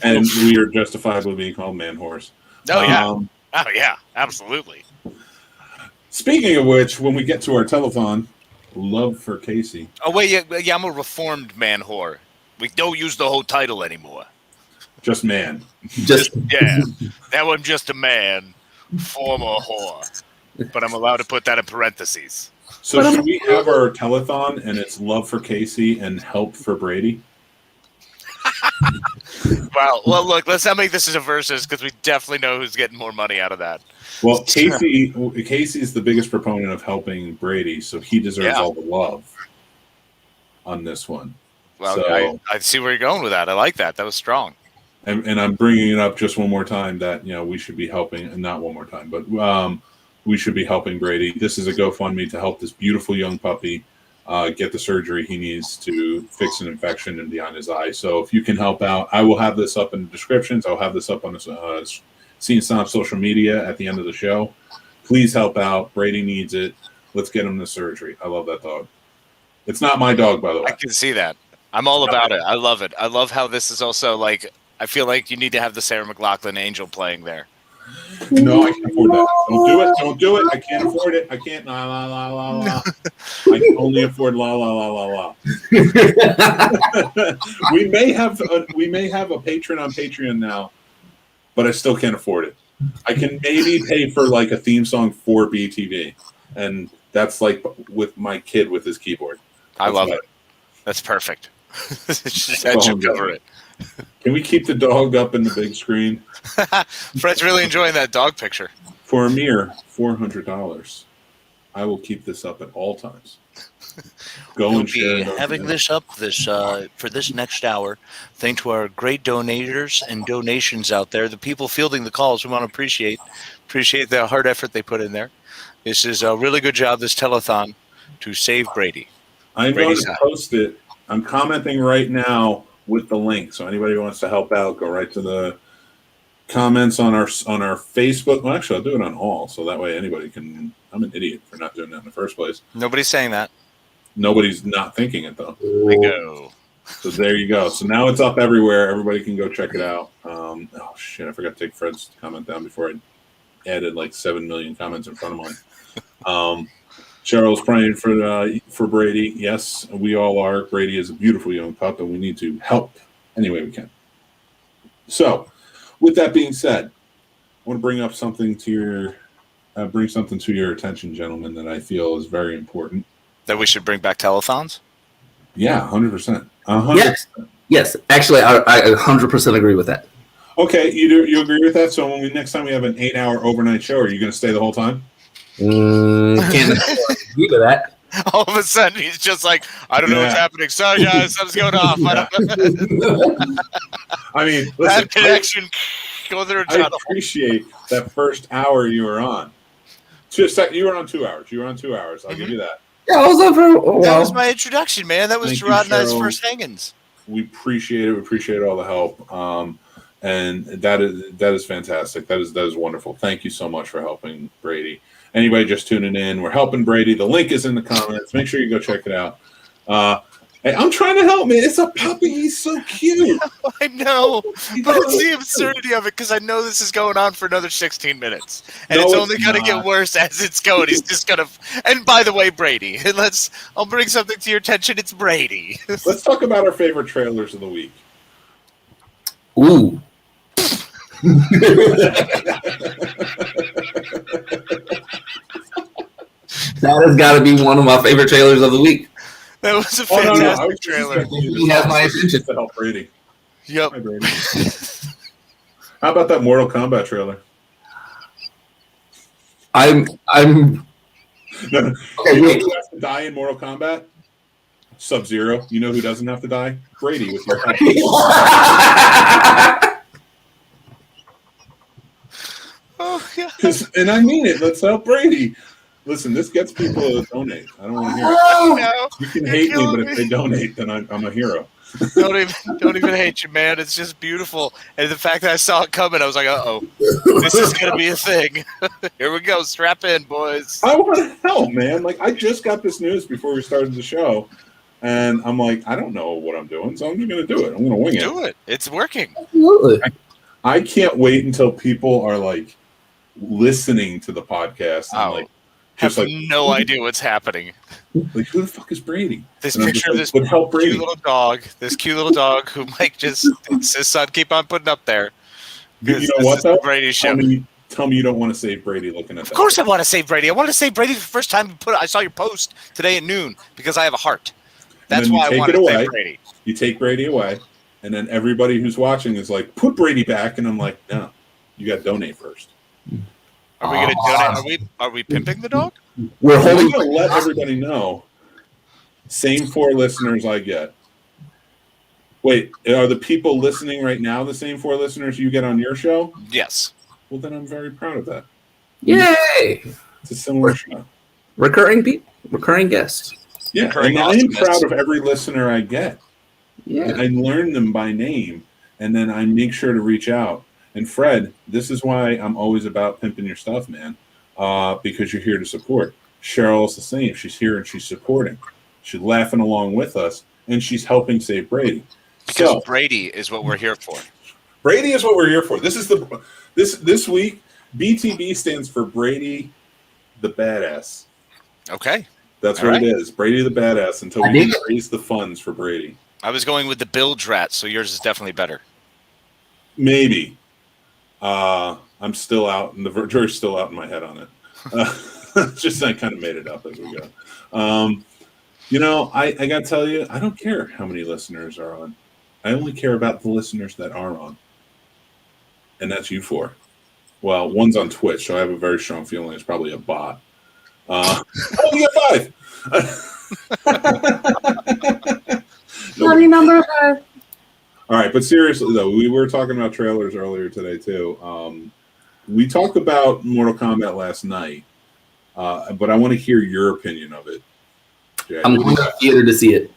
And we are justifiably being called man whores. Oh yeah, absolutely. Speaking of which, when we get to our telethon, love for Casey. Oh wait, yeah, I'm a reformed man whore. We don't use the whole title anymore. Just man. Yeah. Now I'm just a man, former whore. But I'm allowed to put that in parentheses. So should we have our telethon and it's love for Casey and help for Brady? Well, look, let's not make this a versus because we definitely know who's getting more money out of that. Well, Casey's the biggest proponent of helping Brady, so he deserves all the love on this one. Well, so, I see where you're going with that. I like that. That was strong. And I'm bringing it up just one more time that we should be helping, and not one more time, but we should be helping Brady. This is a GoFundMe to help this beautiful young puppy get the surgery he needs to fix an infection in his eye. So if you can help out, I will have this up in the descriptions. I'll have this up on the Scene Snob social media at the end of the show. Please help out. Brady needs it. Let's get him the surgery. I love that dog. It's not my dog, by the way. I can see that. I'm all about it. I love it. I love how this is also like, I feel like you need to have the Sarah McLachlan angel playing there. No, I can't afford that. Don't do it. Don't do it. I can't afford it. I can't. La la la la la. I can only afford la la la la la. We may have a patron on Patreon now, but I still can't afford it. I can maybe pay for like a theme song for BTB, and that's like with my kid with his keyboard. I love it. That's perfect. That should cover it. Can we keep the dog up in the big screen? Fred's really enjoying that dog picture. For a mere $400, I will keep this up at all times. We'll be having this up for this next hour. Thanks to our great donators and donations out there, the people fielding the calls. We want to appreciate the hard effort they put in there. This is a really good job, this telethon, to save Brady. I'm going to post it. I'm commenting right now with the link. So anybody who wants to help out, go right to the comments on our Facebook. Well, actually, I'll do it on all, so that way anybody can. I'm an idiot for not doing that in the first place. Nobody's saying that. Nobody's not thinking it though. Bingo. So there you go. So now it's up everywhere. Everybody can go check it out. Oh shit! I forgot to take Fred's comment down before I added like 7 million comments in front of mine. Cheryl's praying for Brady. Yes, we all are. Brady is a beautiful young pup, and we need to help any way we can. So, with that being said, I want to bring something to your attention, gentlemen, that I feel is very important. That we should bring back telethons? Yeah, 100%. 100%. Yes. Actually, I 100% agree with that. Okay, you agree with that? So when next time we have an 8-hour overnight show, are you going to stay the whole time? Can't agree to that. All of a sudden, he's just like, I don't know what's happening. Sorry, guys, something's going off. I mean, listen, that connection. I appreciate that first hour you were on. You were on 2 hours. I'll give you that. Yeah, I was on for a while. That was my introduction, man. That was Gerard and I's first hangings. We appreciate it. We appreciate all the help. And that is fantastic. That is wonderful. Thank you so much for helping Brady. Anybody just tuning in, we're helping Brady. The link is in the comments. Make sure you go check it out. Hey, I'm trying to help, man. It's a puppy. He's so cute. I know, but it's the absurdity of it because I know this is going on for another 16 minutes, and it's only going to get worse as it's going. He's just going to. And by the way, Brady, I'll bring something to your attention. It's Brady. Let's talk about our favorite trailers of the week. Ooh. That has got to be one of my favorite trailers of the week. That was a Oh, no, fantastic I was trailer. He has my attention. To help Brady. Yep. Hi, Brady. How about that Mortal Kombat trailer? I'm. No. Okay, You know wait. who has to die in Mortal Kombat? Sub-Zero. You know who doesn't have to die? Brady with your help. Oh, yeah. And I mean it. Let's help Brady. Listen, this gets people to donate. I don't want to hear it. No, You can you're hate me, killing but if they donate, then I'm a hero. don't even hate you, man. It's just beautiful. And the fact that I saw it coming, I was like, uh-oh, this is going to be a thing. Here we go. Strap in, boys. I want to help, man. Like, I just got this news before we started the show, and I'm like, I don't know what I'm doing, so I'm just going to do it. I'm going to wing it. Do it. It's working. Absolutely. I can't wait until people are, like, listening to the podcast and, like, have just like, no idea what's happening. Like, who the fuck is Brady? This And I'm picture just of like, this but help Brady. cute little dog who Mike just insists on keep on putting up there. You know what, though? Brady show. Tell me you don't want to save Brady looking at that. Of course I want to save Brady. I wanted to save Brady the first time I saw your post today at noon because I have a heart. That's why I wanted to save Brady. You take Brady away, and then everybody who's watching is like, put Brady back, and I'm like, no, you got to donate first. Are we going to donate? Are we pimping the dog? We're I'm holding. going to let everybody know. Same 4 listeners I get. Wait, are the people listening right now the same 4 listeners you get on your show? Yes. Well, then I'm very proud of that. Yay! It's a similar show. Recurring guests. Yeah, Recurring and I am awesomeness. proud of every listener I get. Yeah. I learn them by name, and then I make sure to reach out. And Fred, this is why I'm always about pimping your stuff, man, because you're here to support. Cheryl's the same. She's here and she's supporting. She's laughing along with us, and she's helping save Brady. Because So Brady is what we're here for. Brady is what we're here for. This is this week. BTB stands for Brady the Badass. Okay. That's All what right. it is. Brady the Badass until we can raise the funds for Brady. I was going with the bilge rat, so yours is definitely better. Maybe. I'm still out, and the jury's still out in my head on it. Just I kind of made it up as we go. I got to tell you, I don't care how many listeners are on. I only care about the listeners that are on. And that's you 4. Well, one's on Twitch, so I have a very strong feeling it's probably a bot. You got 5. Lucky number 5. All right, but seriously though, we were talking about trailers earlier today too. We talked about Mortal Kombat last night, but I want to hear your opinion of it. Jay. I'm going to theater to see it.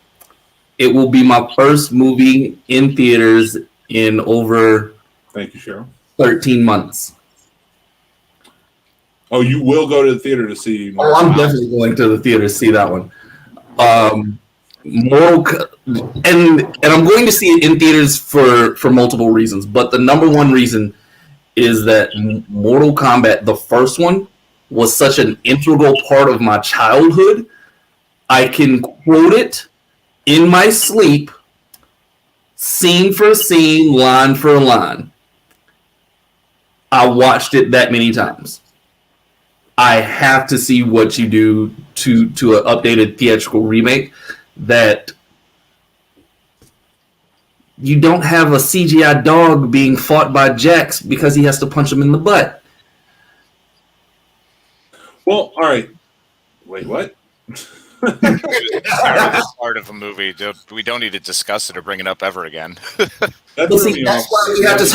It will be my first movie in theaters in over Thank you, Cheryl. 13 months. Oh, you will go to the theater to see. Oh, I'm definitely going to the theater to see that one. And I'm going to see it in theaters for multiple reasons, but the number one reason is that Mortal Kombat, the first one, was such an integral part of my childhood. I can quote it in my sleep, scene for scene, line for line. I watched it that many times. I have to see what you do to an updated theatrical remake that you don't have a CGI dog being fought by Jax because he has to punch him in the butt. Well, all right. Wait, what? Part of a movie. We don't need to discuss it or bring it up ever again. That Well, threw see, me that's off. why we have to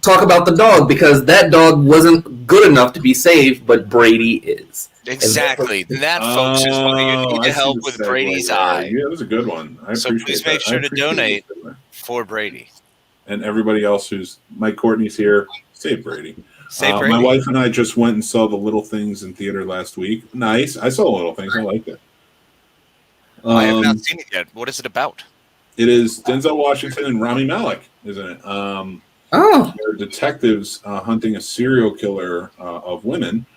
talk about the dog, because that dog wasn't good enough to be saved, but Brady is. Exactly. That, folks, is why you need I to see help the with segue Brady's there. eye. Yeah, that was a good one. I So appreciate please that. make sure I to appreciate donate it. for Brady. And everybody else who's Mike Courtney's here, save Brady. Save Brady. My wife and I just went and saw The Little Things in theater last week. Nice. I saw Little Things. I liked it. I have not seen it yet. What is it about? It is Denzel Washington and Rami Malek, isn't it? Oh, They're detectives hunting a serial killer of women,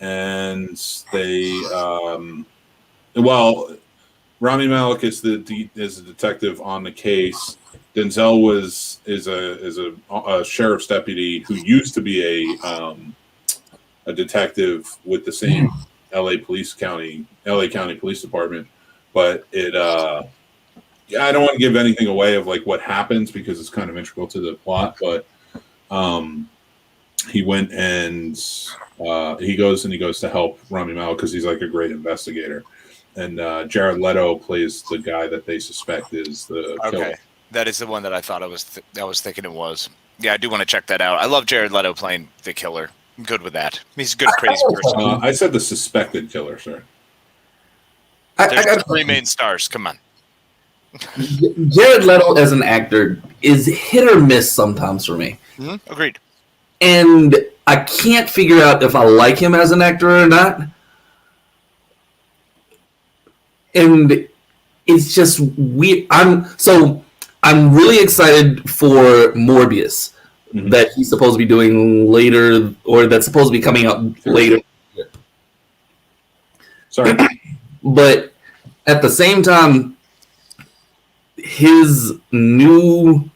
and they, Rami Malek is a detective on the case. Denzel is a sheriff's deputy who used to be a detective with the same LA County Police Department, but it I don't want to give anything away of like what happens because it's kind of integral to the plot, but he went and he goes to help Rami Malek because he's like a great investigator, and Jared Leto plays the guy that they suspect is the killer. That is the one that I thought I was thinking it was. Yeah, I do want to check that out. I love Jared Leto playing the killer. I'm good with that. He's a good crazy person. I said the suspected killer, sir. There's 3 main stars. Come on. Jared Leto as an actor is hit or miss sometimes for me. Mm-hmm. Agreed. And I can't figure out if I like him as an actor or not. And it's just weird. I'm really excited for Morbius that he's supposed to be doing later, or that's supposed to be coming out later. Sorry. But at the same time, his new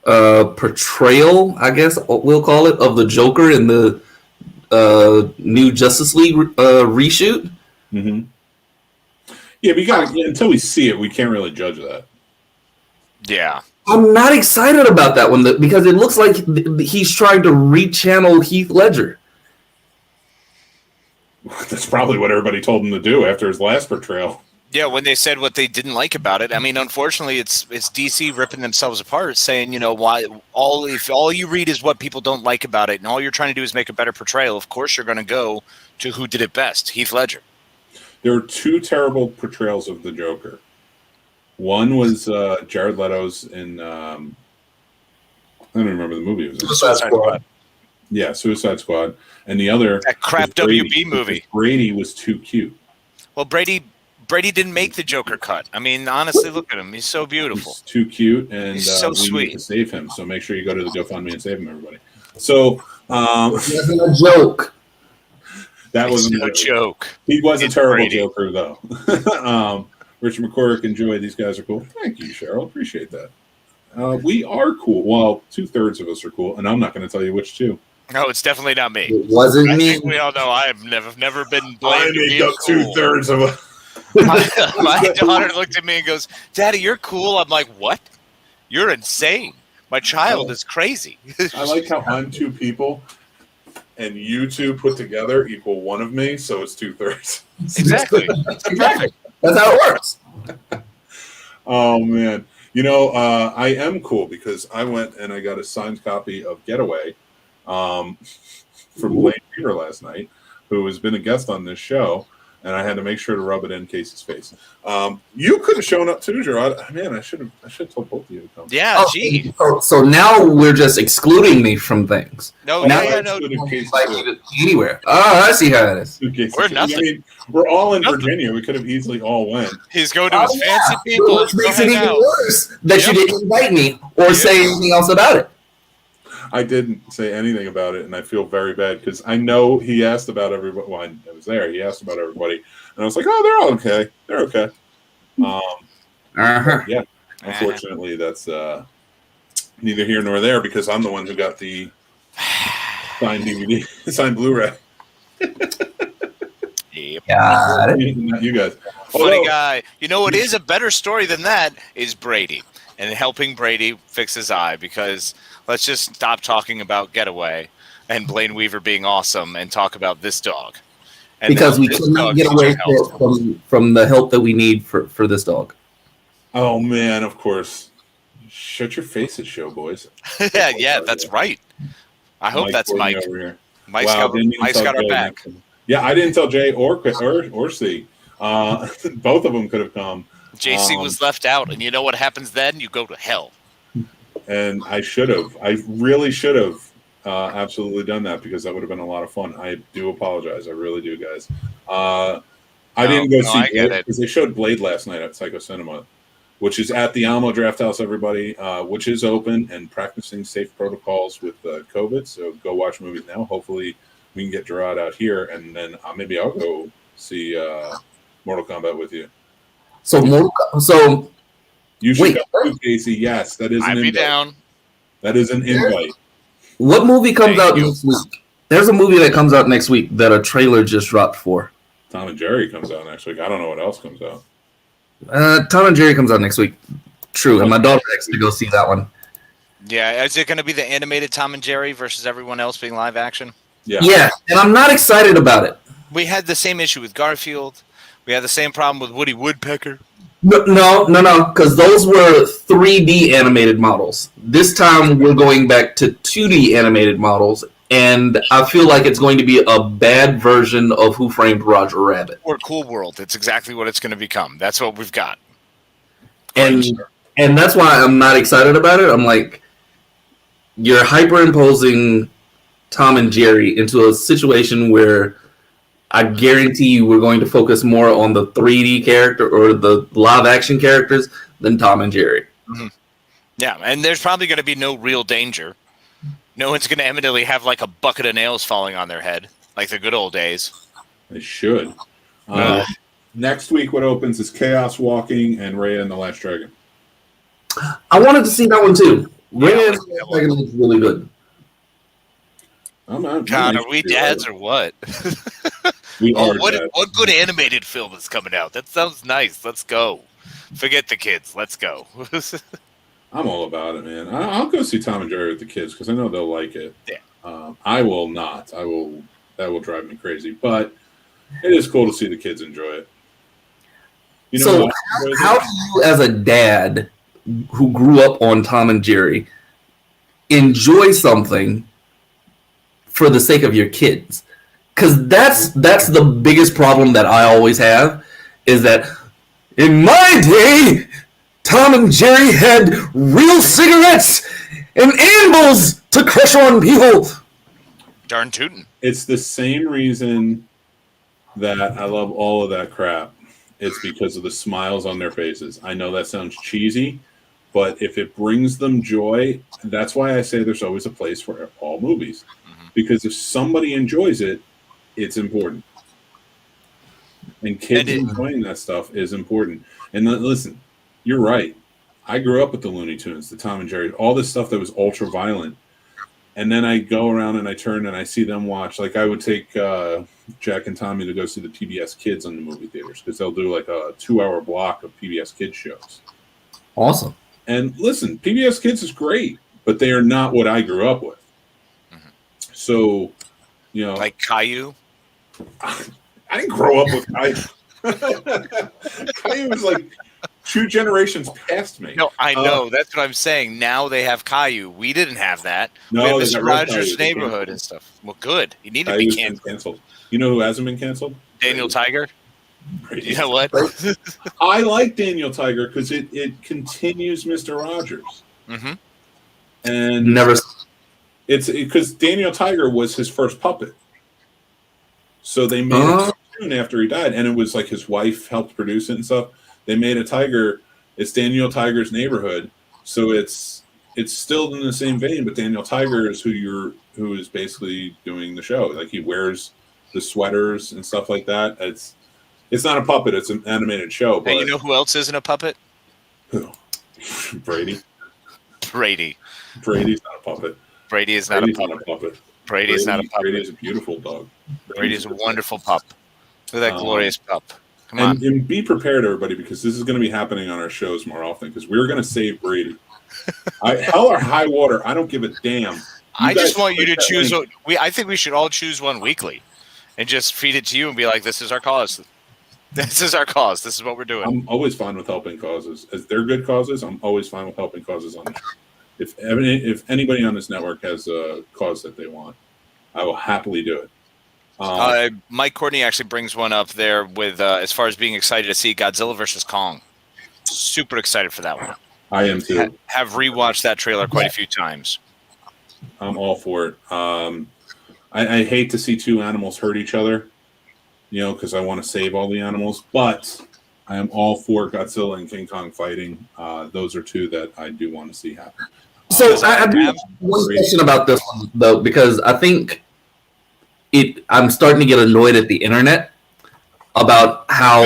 portrayal, I guess we'll call it, of the Joker in the new Justice League reshoot. Mm-hmm. Yeah, but you got until we see it, we can't really judge that. Yeah. I'm not excited about that one because it looks like he's trying to rechannel Heath Ledger. That's probably what everybody told him to do after his last portrayal. Yeah, when they said what they didn't like about it. I mean, unfortunately, it's DC ripping themselves apart, saying, why if all you read is what people don't like about it, and all you're trying to do is make a better portrayal, of course you're going to go to who did it best, Heath Ledger. There were 2 terrible portrayals of the Joker. One was Jared Leto's in I don't remember the movie. It was Suicide Squad. Yeah, Suicide Squad. And the other, that crap WB movie. Brady was too cute. Well, Brady didn't make the Joker cut. I mean, honestly, look at him. He's so beautiful. He's too cute, and he's so we sweet. need to save him. So make sure you go to the GoFundMe and save him, everybody. So it wasn't a joke. That wasn't a joke. He was It's a terrible Brady. Joker, though. Richard McCorrick and Joy, these guys are cool. Thank you, Cheryl. Appreciate that. We are cool. Well, 2/3 of us are cool, and I'm not going to tell you which 2. No, it's definitely not me. It wasn't I me. think we all know I have never been blamed. I make up 2/3 of us. My daughter looked at me and goes, "Daddy, you're cool." I'm like, "What? You're insane. My child is crazy." I like how I'm 2 people, and you 2 put together equal 1 of me, so it's 2/3. Exactly. Perfect. That's how it works. Oh man, I am cool because I went and I got a signed copy of Getaway from Blaine Weaver last night, who has been a guest on this show, and I had to make sure to rub it in Casey's face. You could have shown up too, Gerard. Man, I should have told both of you to come. Yeah, gee. So now we're just excluding me from things. No, Now no, I no. invite you to anywhere. Oh, I see how it is. We're nothing. I mean, we're all in Virginia. We could have easily all went. He's going to his fancy people. Which makes Go it hang even out. worse that you didn't invite me or say anything else about it. I didn't say anything about it, and I feel very bad because I know he asked about everybody. Well, I was there. He asked about everybody, and I was like, "Oh, they're all okay. They're okay." Yeah. Unfortunately, that's neither here nor there because I'm the one who got the signed DVD, signed Blu-ray. Yep. Got it. Not you guys. Funny guy. You know what is a better story than that is Brady and helping Brady fix his eye, because let's just stop talking about Getaway and Blaine Weaver being awesome and talk about this dog. And Because we this cannot dog get needs away your help. from the help that we need for this dog. Oh man, of course. Shut your faces, show boys. yeah, that's right. I hope that's Mike Mike. over here. Mike's got our back. Yeah, I didn't tell Jay or C. Both of them could have come. JC was left out, and you know what happens then? You go to hell. And I should have. I really should have absolutely done that because that would have been a lot of fun. I do apologize. I really do, guys. I didn't go see Blade because they showed Blade last night at Psycho Cinema, which is at the Alamo Draft House, everybody, which is open and practicing safe protocols with COVID. So go watch movies now. Hopefully we can get Gerard out here, and then maybe I'll go see Mortal Kombat with you. So You should wait, go too, Casey. Yes, that is an I'd be invite. down. That is an invite. what movie comes out next week? There's a movie that comes out next week that a trailer just dropped for. Tom and Jerry comes out next week. I don't know what else comes out. Tom and Jerry comes out next week. True, and my daughter likes to go see that one. Yeah, is it going to be the animated Tom and Jerry versus everyone else being live action? Yeah, and I'm not excited about it. We had the same issue with Garfield. We had the same problem with Woody Woodpecker. No, because those were 3D animated models. This time we're going back to 2D animated models, and I feel like it's going to be a bad version of Who Framed Roger Rabbit. Or Cool World. It's exactly what it's going to become. That's what we've got. And that's why I'm not excited about it. I'm like, you're hyperimposing Tom and Jerry into a situation where I guarantee you we're going to focus more on the 3D character or the live action characters than Tom and Jerry. Mm-hmm. Yeah, and there's probably going to be no real danger. No one's going to eminently have like a bucket of nails falling on their head, like the good old days. They should. Next week, what opens is Chaos Walking and Raya and the Last Dragon. I wanted to see that one too. Raya and the Last Dragon looks really good. God, are we dads or what? We are what dads. What good animated film is coming out? That sounds nice. Let's go. Forget the kids. Let's go. I'm all about it, man. I'll go see Tom and Jerry with the kids because I know they'll like it. Yeah. I will not. That will drive me crazy. But it is cool to see the kids enjoy it. You know, so how do you, as a dad who grew up on Tom and Jerry, enjoy something for the sake of your kids? Because that's the biggest problem that I always have, is that in my day, Tom and Jerry had real cigarettes and anvils to crush on people. Darn tootin'. It's the same reason that I love all of that crap. It's because of the smiles on their faces. I know that sounds cheesy, but if it brings them joy, that's why I say there's always a place for all movies. Mm-hmm. Because if somebody enjoys it, it's important. And kids enjoying that stuff is important. And listen, you're right. I grew up with the Looney Tunes, the Tom and Jerry, all this stuff that was ultra violent. And then I go around and I turn and I see them watch. Like I would take Jack and Tommy to go see the PBS Kids on the movie theaters because they'll do like a 2-hour block of PBS Kids shows. Awesome. And listen, PBS Kids is great, but they are not what I grew up with. Mm-hmm. So, you know, like Caillou. I didn't grow up with Caillou. Caillou was like 2 generations past me. No, I know. That's what I'm saying. Now they have Caillou. We didn't have that. No, we had Mr. Rogers' Neighborhood and stuff. Well, good. He needed to be canceled. You know who hasn't been canceled? Daniel Tiger. You know what? I like Daniel Tiger because it continues Mr. Rogers. Mm-hmm. And never. It's because Daniel Tiger was his first puppet. So they made a cartoon after he died, and it was like his wife helped produce it and stuff. They made a tiger. It's Daniel Tiger's Neighborhood, so it's still in the same vein. But Daniel Tiger is who is basically doing the show. Like he wears the sweaters and stuff like that. It's not a puppet. It's an animated show. But and you know who else isn't a puppet? Who? Brady. Brady's not a puppet. Brady is not a puppet. Brady is not a puppet. Brady is a beautiful dog. Brady is a wonderful pup. Look at that glorious pup. Come on. And be prepared, everybody, because this is going to be happening on our shows more often, because we're going to save Brady. Hell or high water, I don't give a damn. I just want you to choose. I think we should all choose one weekly and just feed it to you and be like, this is our cause. This is our cause. This is what we're doing. I'm always fine with helping causes. As they're good causes, I'm always fine with helping causes on the show. If anybody on this network has a cause that they want, I will happily do it. Mike Courtney actually brings one up there with as far as being excited to see Godzilla versus Kong. Super excited for that one. I am too. Have rewatched that trailer quite a few times. I'm all for it. I hate to see 2 animals hurt each other, because I want to save all the animals. But I am all for Godzilla and King Kong fighting. Those are 2 that I do want to see happen. So I do have one question about this one, though, because I think I'm starting to get annoyed at the internet about how.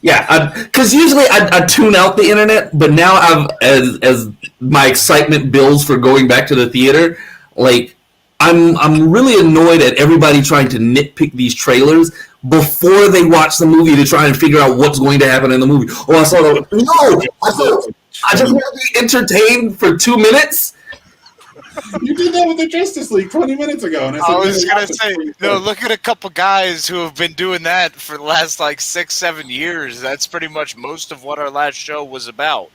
Yeah, because usually I tune out the internet, but now as my excitement builds for going back to the theater, like I'm really annoyed at everybody trying to nitpick these trailers before they watch the movie to try and figure out what's going to happen in the movie. Oh, I saw that. No, I just want to be entertained for 2 minutes. You did that with the Justice League 20 minutes ago. And I was going to say, no, look at a couple guys who have been doing that for the last 6-7 years. That's pretty much most of what our last show was about.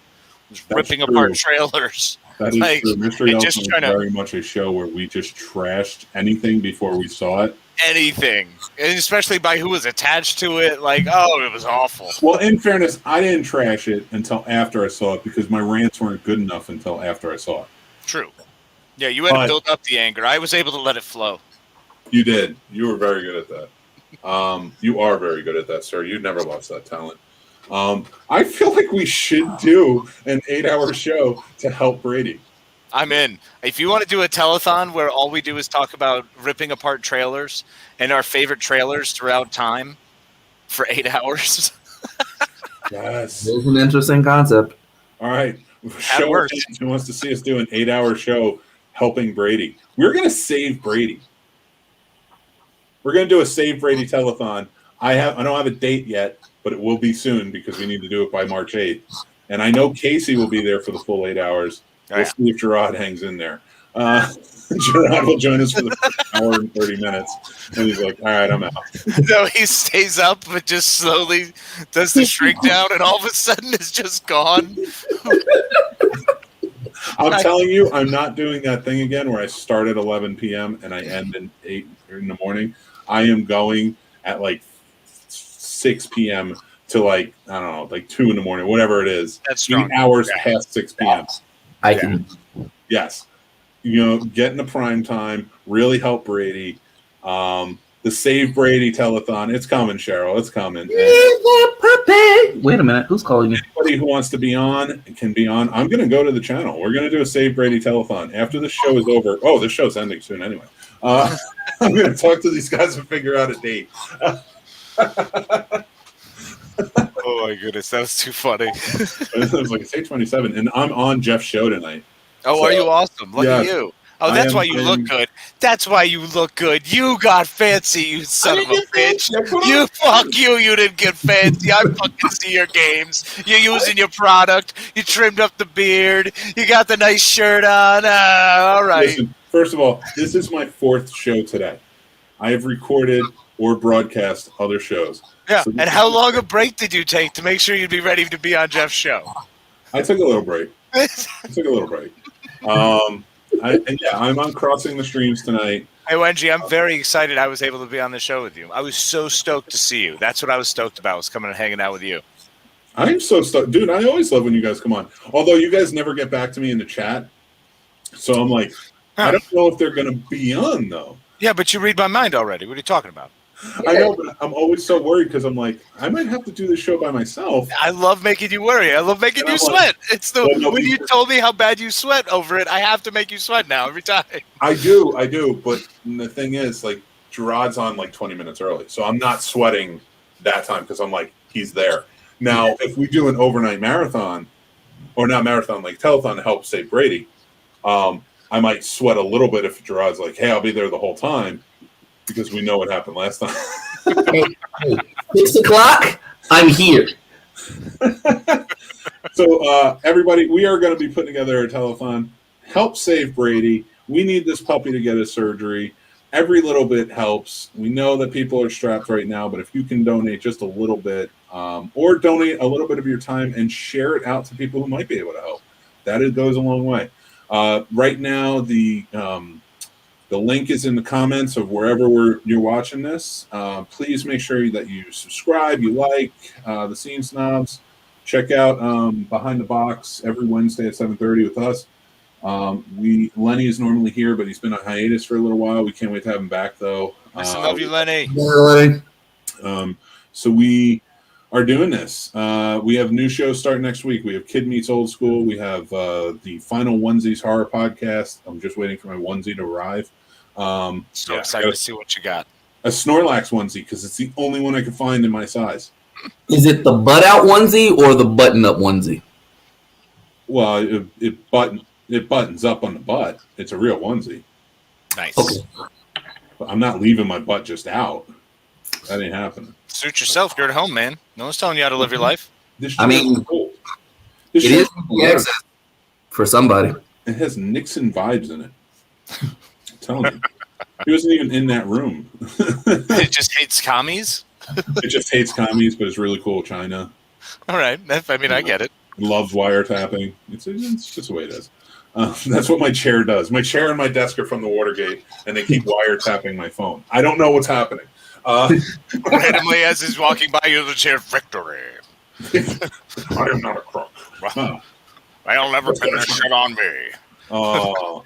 Was ripping apart trailers. That is true. Mystery Elf was very much a show where we just trashed anything before we saw it. Anything. And especially by who was attached to it. It was awful. Well, in fairness, I didn't trash it until after I saw it because my rants weren't good enough until after I saw it. True. Yeah, you had to build up the anger. I was able to let it flow. You did. You were very good at that. You are very good at that, sir. You never lost that talent. I feel like we should do an 8-hour show to help Brady. I'm in. If you want to do a telethon where all we do is talk about ripping apart trailers and our favorite trailers throughout time for 8 hours. Yes. It's an interesting concept. All right. Show us who wants to see us do an 8-hour show helping Brady. We're going to save Brady. We're going to do a Save Brady telethon. I don't have a date yet, but it will be soon because we need to do it by March 8th. And I know Casey will be there for the full 8 hours. We'll see if Gerard hangs in there. Gerard will join us for the first hour and 30 minutes. And he's like, all right, I'm out. No, he stays up but just slowly does the shrink down and all of a sudden is just gone. I'm telling you, I'm not doing that thing again where I start at 11 p.m. and I end at 8 in the morning. I am going at 6 p.m. to 2 in the morning, whatever it is. That's strong. 8 hours past 6 p.m. I can. Yes. Get in the prime time, really help Brady. The Save Brady telethon, it's coming, Cheryl. It's coming. Wait a minute. Who's calling me? Anybody who wants to be on can be on. I'm going to go to the channel. We're going to do a Save Brady telethon. After the show is over. Oh, this show's ending soon anyway. I'm going to talk to these guys and figure out a date. Oh, my goodness. That was too funny. It was it's 8:27, and I'm on Jeff's show tonight. Oh, so, are you awesome? Look at you. Oh, that's why you look good. That's why you look good. You got fancy, you son of a bitch. You fuck you. You didn't get fancy. I fucking see your games. You're using your product. You trimmed up the beard. You got the nice shirt on. All right. Listen, first of all, this is my 4th show today. I have recorded or broadcast other shows. Yeah. So and how long a break did you take to make sure you'd be ready to be on Jeff's show? I took a little break. I'm on Crossing the Streams tonight. Hey, Wengie, I'm very excited I was able to be on the show with you. I was so stoked to see you. That's what I was stoked about, was coming and hanging out with you. I'm so stoked. Dude, I always love when you guys come on. Although you guys never get back to me in the chat. So I'm like, I don't know if they're going to be on, though. Yeah, but you read my mind already. What are you talking about? I know, but I'm always so worried because I'm like, I might have to do this show by myself. I love making you worry. I love making you sweat. It's when you told me how bad you sweat over it, I have to make you sweat now every time. I do. But the thing is, Gerard's on 20 minutes early, so I'm not sweating that time because I'm he's there. Now, if we do an overnight marathon, or not marathon, telethon to help Save Brady, I might sweat a little bit if Gerard's hey, I'll be there the whole time. Because we know what happened last time. hey, 6 o'clock, I'm here. So, everybody, we are going to be putting together a telethon. Help Save Brady. We need this puppy to get a surgery. Every little bit helps. We know that people are strapped right now, but if you can donate just a little bit, or donate a little bit of your time and share it out to people who might be able to help, that goes a long way. Right now, the link is in the comments of wherever you're watching this. Please make sure that you subscribe, you like the Scene Snobs. Check out Behind the Box every Wednesday at 7:30 with us. Lenny is normally here, but he's been on hiatus for a little while. We can't wait to have him back, though. I love you, Lenny. So we are doing this. We have new shows starting next week. We have Kid Meets Old School. We have the Final Onesies Horror Podcast. I'm just waiting for my onesie to arrive. So excited to see what you got. A Snorlax onesie, because it's the only one I can find in my size. Is it the butt-out onesie or the button-up onesie? Well, it buttons up on the butt. It's a real onesie. Nice. Okay. But I'm not leaving my butt just out. That ain't happening. Suit yourself. You're at home, man. No one's telling you how to live your life. This I mean, is cool. This it shit is easy access for somebody. It has Nixon vibes in it. I'm telling you. He wasn't even in that room. It just hates commies? It just hates commies, but it's really cool. China. All right. I mean, I get it. Loves wiretapping. It's just the way it is. That's what my chair does. My chair and my desk are from the Watergate, and they keep wiretapping my phone. I don't know what's happening. Randomly, as he's walking by you, the chair, victory. I am not a crook. They'll never pin this shit on me. Oh,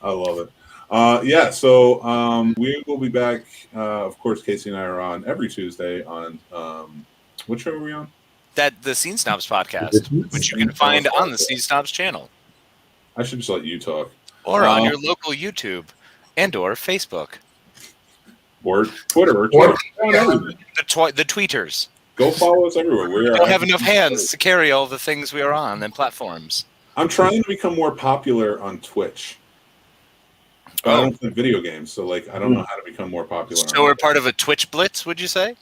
I love it. Yeah, so we will be back. Of course, Casey and I are on every Tuesday on what show are we on? The Scene Snobs podcast, which you can find on the Scene Snobs channel. I should just let you talk. Or on your local YouTube and or Facebook. Or Twitter. Or Twitter. The tweeters. Go follow us everywhere. We don't have enough hands to carry all the things we are on and platforms. I'm trying to become more popular on Twitch. I don't play video games, so I don't know how to become more popular. So we're part of a Twitch blitz, would you say?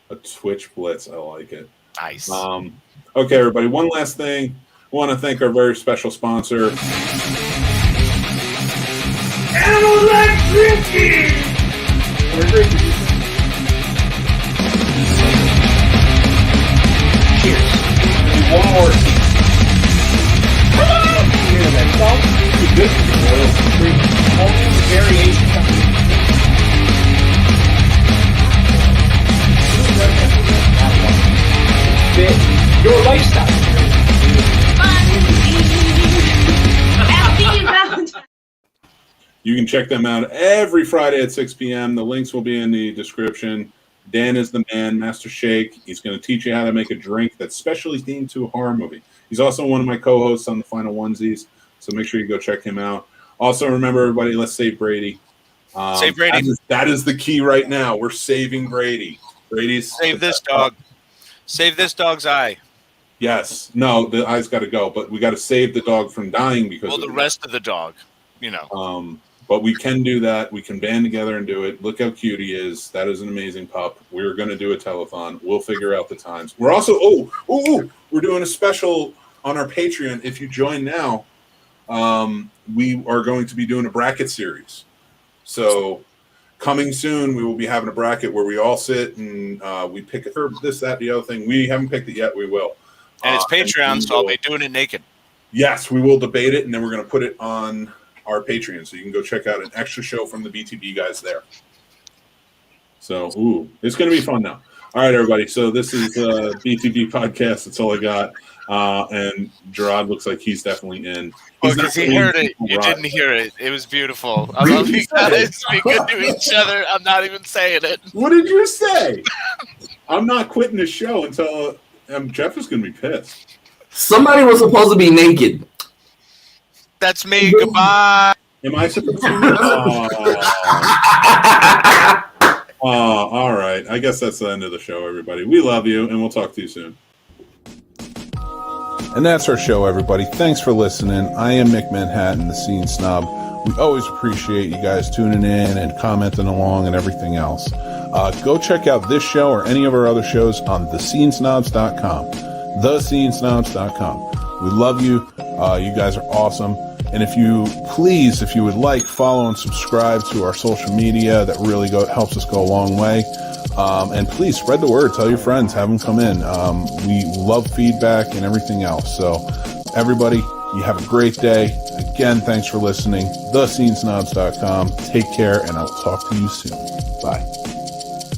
A Twitch blitz. I like it. Nice. Okay, everybody. One last thing. I want to thank our very special sponsor. Animal Life Drinking! We're drinking. Cheers. One more. You hear that salt? It's good for the oil. Drink all the variations. Fit your lifestyle. You can check them out every Friday at 6 p.m. The links will be in the description. Dan is the man, Master Shake. He's going to teach you how to make a drink that's specially themed to a horror movie. He's also one of my co-hosts on the Final Onesies, so make sure you go check him out. Also, remember, everybody, let's save Brady. Save Brady. That is the key right now. We're saving Brady. Save this dog. Save this dog's eye. Yes. No, the eye's got to go, but we got to save the dog from dying because the rest of the dog, But we can do that. We can band together and do it. Look how cute he is. That is an amazing pup. We're going to do a telethon. We'll figure out the times. We're also, we're doing a special on our Patreon. If you join now, we are going to be doing a bracket series. So coming soon, we will be having a bracket where we all sit and we pick for this, that, the other thing. We haven't picked it yet. We will. And it's Patreon, so I'll be doing it naked. Yes, we will debate it, and then we're going to put it on our Patreon, so you can go check out an extra show from the BTB guys there. So, it's going to be fun now. All right, everybody. So this is BTB Podcast. That's all I got. And Gerard looks like he's definitely in. Because he heard it. You didn't hear it. It was beautiful. I love you guys. Be good to each other. I'm not even saying it. What did you say? I'm not quitting the show until Jeff is going to be pissed. Somebody was supposed to be naked. That's me. Goodbye. Am I supposed to? All right. I guess that's the end of the show, everybody. We love you, and we'll talk to you soon. And that's our show, everybody. Thanks for listening. I am Mick Manhattan, the Scene Snob. We always appreciate you guys tuning in and commenting along and everything else. Go check out this show or any of our other shows on thescenesnobs.com. Thescenesnobs.com. We love you. You guys are awesome. And if you would like, follow and subscribe to our social media. That really helps us go a long way. And please spread the word. Tell your friends. Have them come in. We love feedback and everything else. So everybody, you have a great day. Again, thanks for listening. Thescenesnobs.com. Take care, and I'll talk to you soon. Bye.